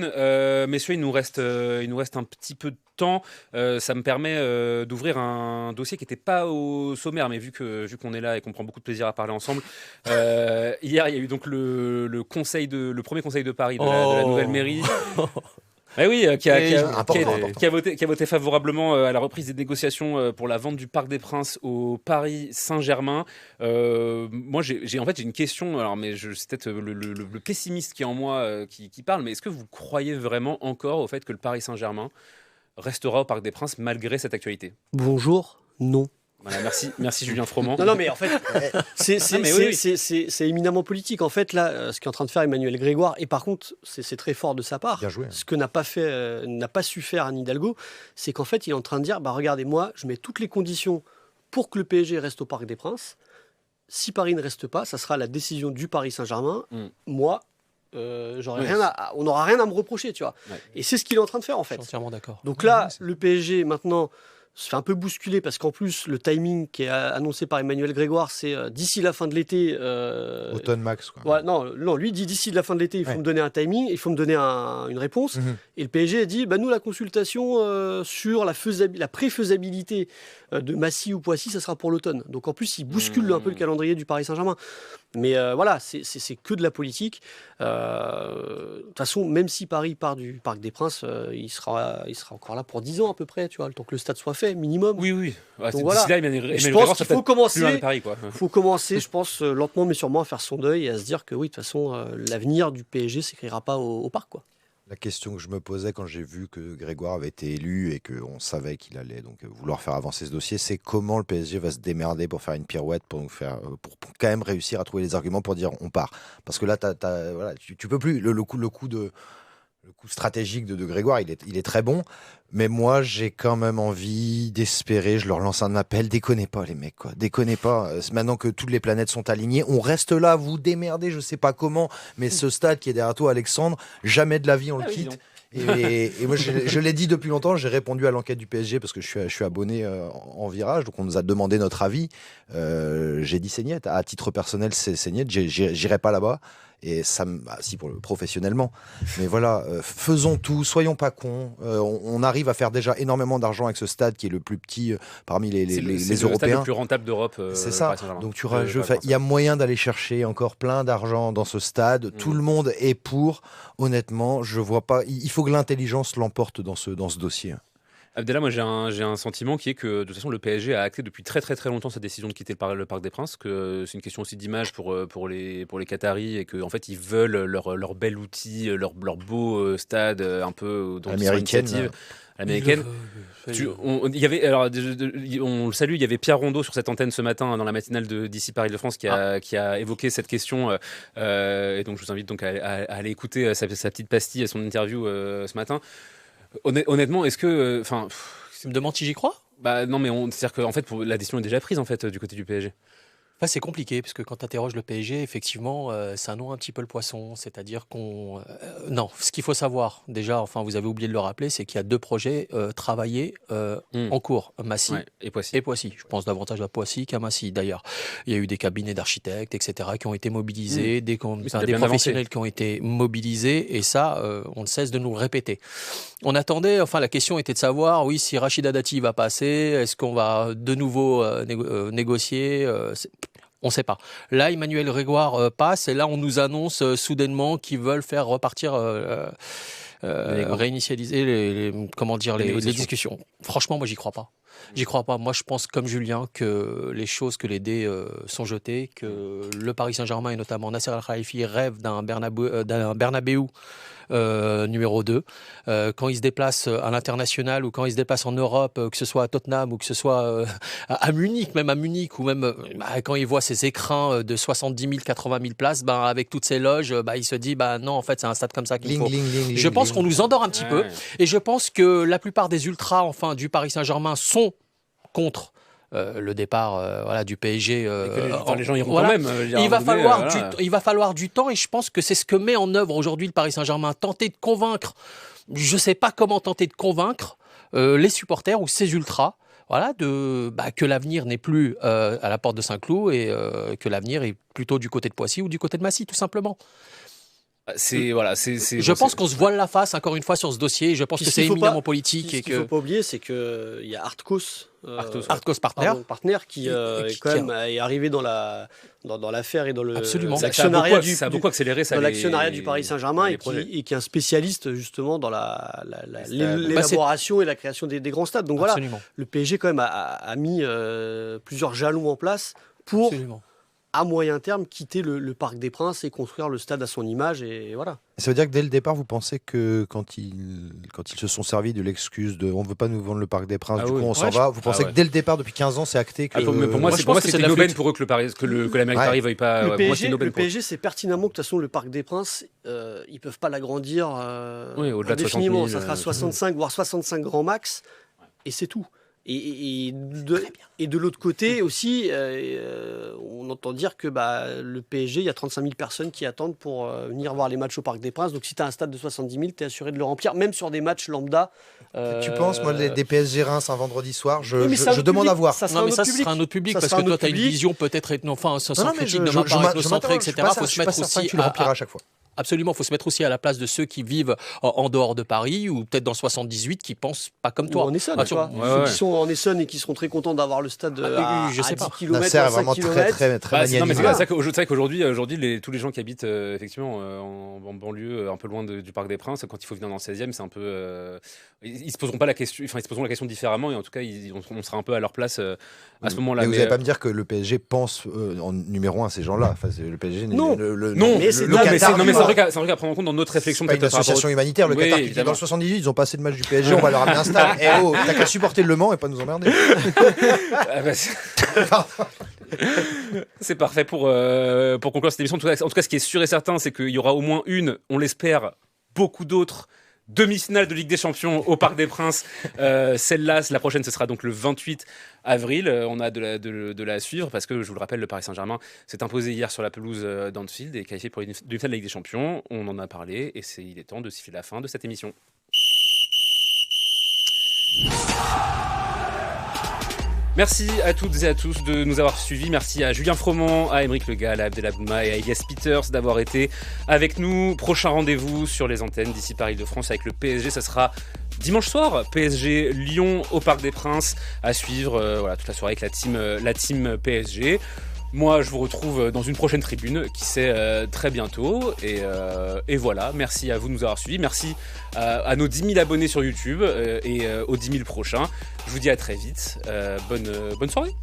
Messieurs, il nous reste un petit peu de temps. Ça me permet d'ouvrir un dossier qui n'était pas au sommaire, mais vu qu'on est là et qu'on prend beaucoup de plaisir à parler ensemble. Hier, il y a eu donc le premier conseil de Paris de la nouvelle mairie. Oui, qui a voté favorablement à la reprise des négociations pour la vente du Parc des Princes au Paris Saint-Germain. Moi, j'ai une question. Alors, mais c'est peut-être le pessimiste qui est en moi qui parle. Mais est-ce que vous croyez vraiment encore au fait que le Paris Saint-Germain restera au Parc des Princes malgré cette actualité ? Bonjour, non. Voilà, merci Julien Froment. Non, mais en fait, c'est éminemment politique. En fait, là, ce qu'est en train de faire Emmanuel Grégoire, et par contre, c'est très fort de sa part. Bien joué. Ce que n'a pas su faire Anne Hidalgo, c'est qu'en fait, il est en train de dire, regardez, moi, je mets toutes les conditions pour que le PSG reste au Parc des Princes. Si Paris ne reste pas, ça sera la décision du Paris Saint-Germain. Moi, on n'aura rien à me reprocher, tu vois. Et c'est ce qu'il est en train de faire, en fait. Je suis entièrement d'accord. Donc là, le PSG, maintenant, se fait un peu bousculer parce qu'en plus, le timing qui est annoncé par Emmanuel Grégoire, c'est d'ici la fin de l'été. Automne max, quoi. Ouais, non, lui dit d'ici la fin de l'été, il faut me donner un timing, il faut me donner une réponse. Et le PSG a dit, nous, la consultation sur la préfaisabilité de Massy ou Poissy, ça sera pour l'automne. Donc en plus, il bouscule un peu le calendrier du Paris Saint-Germain. Mais voilà, c'est que de la politique. De toute façon, même si Paris part du Parc des Princes, il sera encore là pour 10 ans à peu près, tu vois, le temps que le stade soit fait, minimum. Oui. Donc voilà. Je pense qu'il faut commencer, je pense, lentement mais sûrement à faire son deuil et à se dire que oui, de toute façon, l'avenir du PSG s'écrira pas au Parc, quoi. La question que je me posais quand j'ai vu que Grégoire avait été élu et qu'on savait qu'il allait donc vouloir faire avancer ce dossier, c'est comment le PSG va se démerder pour faire une pirouette, pour quand même réussir à trouver les arguments pour dire on part. Parce que là, tu peux plus. Le coup stratégique de Grégoire, il est très bon. Mais moi, j'ai quand même envie d'espérer. Je leur lance un appel. Déconnez pas, les mecs, quoi. Déconnez pas. Maintenant que toutes les planètes sont alignées, on reste là, vous démerdez, je sais pas comment. Mais ce stade qui est derrière toi, Alexandre, jamais de la vie on le quitte. Et moi, je l'ai dit depuis longtemps, j'ai répondu à l'enquête du PSG parce que je suis abonné en virage, donc on nous a demandé notre avis. J'ai dit Seignette, à titre personnel, c'est Seignette, j'irai pas là-bas. Et ça si professionnellement. Mais voilà, faisons tout, soyons pas cons. On arrive à faire déjà énormément d'argent avec ce stade qui est le plus petit parmi les Européens. C'est le stade le plus rentable d'Europe. C'est ça. Donc il y a moyen d'aller chercher encore plein d'argent dans ce stade. Tout le monde est pour. Honnêtement, je vois pas. Il faut que l'intelligence l'emporte dans ce dossier. Abdella, moi j'ai un sentiment qui est que de toute façon le PSG a acté depuis très très très longtemps sa décision de quitter le Parc des Princes, que c'est une question aussi d'image pour les Qataris et qu'en fait ils veulent leur bel outil, leur beau stade un peu dans l'initiative américaine. On le salue, il y avait Pierre Rondeau sur cette antenne ce matin dans la matinale d'ici Paris-de-France qui a évoqué cette question et donc je vous invite donc à aller écouter sa petite pastille et son interview ce matin. Honnêtement, est-ce que, tu me demandes si j'y crois ? Non, mais c'est-à-dire que en fait, la décision est déjà prise en fait du côté du PSG. C'est compliqué, parce que quand tu interroges le PSG, effectivement, ça noie un petit peu le poisson. C'est-à-dire qu'on... non, ce qu'il faut savoir, déjà, vous avez oublié de le rappeler, c'est qu'il y a 2 projets travaillés en cours, Massy et Poissy. Je pense davantage à Poissy qu'à Massy, d'ailleurs. Il y a eu des cabinets d'architectes, etc., qui ont été mobilisés, des professionnels qui ont été mobilisés, et ça, on ne cesse de nous le répéter. On attendait, la question était de savoir, oui, si Rachida Dati va passer, est-ce qu'on va de nouveau négocier on ne sait pas. Là, Emmanuel Grégoire passe et là, on nous annonce soudainement qu'ils veulent faire repartir, réinitialiser les discussions. Franchement, moi, j'y crois pas. J'y crois pas. Moi, je pense comme Julien que les dés sont jetés, que le Paris Saint-Germain et notamment Nasser Al-Khelaifi rêvent d'un Bernabéu numéro 2. Quand il se déplace à l'international ou quand il se déplace en Europe, que ce soit à Tottenham ou que ce soit à Munich, ou même quand il voit ces écrins de 70 000, 80 000 places, avec toutes ces loges, il se dit non, en fait, c'est un stade comme ça qu'il faut. Je pense qu'on nous endort un petit peu et je pense que la plupart des ultras du Paris Saint-Germain sont contre le départ du PSG. Les gens iront quand même. Il va falloir du temps et je pense que c'est ce que met en œuvre aujourd'hui le Paris Saint-Germain. Tenter de convaincre, je ne sais pas comment tenter de convaincre les supporters ou ces ultras que l'avenir n'est plus à la porte de Saint-Cloud et que l'avenir est plutôt du côté de Poissy ou du côté de Massy, tout simplement. Je pense qu'on se voile la face encore une fois sur ce dossier. Je pense que c'est éminemment politique. Ce qu'il ne faut pas oublier, c'est qu'il y a Arcos Partner qui est arrivé dans l'affaire et dans l'actionnariat ça a beaucoup accéléré du Paris Saint-Germain et qui est un spécialiste justement dans l'élaboration et la création des grands stades. Donc Absolument. Le PSG quand même a mis plusieurs jalons en place pour à moyen terme quitter le Parc des Princes et construire le stade à son image et voilà. Ça veut dire que dès le départ vous pensez que quand ils se sont servis de l'excuse de on ne veut pas nous vendre le Parc des Princes, on s'en va, vous pensez que dès le départ depuis 15 ans c'est acté que... Pour moi c'est une aubaine pour eux que l'Amérique Paris veuille pas... Le PSG c'est pertinemment que de toute façon le Parc des Princes ils peuvent pas l'agrandir au-delà de 60 000, ça sera 65 voire 65 grand max et c'est tout. Et de l'autre côté aussi, on entend dire que le PSG, il y a 35 000 personnes qui attendent pour venir voir les matchs au Parc des Princes. Donc si tu as un stade de 70 000, tu es assuré de le remplir, même sur des matchs lambda. Tu penses, moi, des PSG Reims un vendredi soir, je demande à voir. Ça sera un autre public, parce que toi, tu as une vision peut-être sans critique de ma part ethnocentrer, etc. Il faut se mettre aussi à chaque fois. Absolument, il faut se mettre aussi à la place de ceux qui vivent en dehors de Paris ou peut-être dans 78 qui pensent pas comme toi. En Essonne, ceux qui sont en Essonne et qui seront très contents d'avoir le stade à 10 km. Nasser est vraiment très magnanime. C'est vrai qu'aujourd'hui, tous les gens qui habitent effectivement en banlieue, un peu loin du Parc des Princes, quand il faut venir dans le 16e, c'est un peu... Ils se poseront pas la question, ils se poseront la question différemment et en tout cas, on sera un peu à leur place à ce moment-là. Mais vous n'allez pas me dire que le PSG pense en numéro 1 à ces gens-là. Enfin, le PSG... Non, mais c'est vrai qu'à prendre en compte dans notre réflexion. C'est pas une association humanitaire, le Qatar qui dit dans le 78, ils ont pas assez de matchs du PSG, on va leur amener un stade. T'as qu'à supporter le Mans et pas nous emmerder. C'est parfait pour conclure cette émission. En tout cas, ce qui est sûr et certain, c'est qu'il y aura au moins on l'espère, beaucoup d'autres demi-finale de Ligue des Champions au Parc des Princes. Celle-là, la prochaine, ce sera donc le 28 avril. On a de la suivre parce que, je vous le rappelle, le Paris Saint-Germain s'est imposé hier sur la pelouse d'Anfield et qualifié pour une demi-finale de la Ligue des Champions. On en a parlé et il est temps de siffler la fin de cette émission. Merci à toutes et à tous de nous avoir suivis. Merci à Julien Froment, à Aymeric Le Gall, à Abdelhabouma et à Elias Peters d'avoir été avec nous. Prochain rendez-vous sur les antennes d'ici Paris-de-France avec le PSG. Ça sera dimanche soir. PSG Lyon au Parc des Princes à suivre toute la soirée avec la team PSG. Moi, je vous retrouve dans une prochaine tribune, qui sait très bientôt. Et voilà, merci à vous de nous avoir suivis. Merci à nos 10 000 abonnés sur YouTube et aux 10 000 prochains. Je vous dis à très vite. Bonne soirée.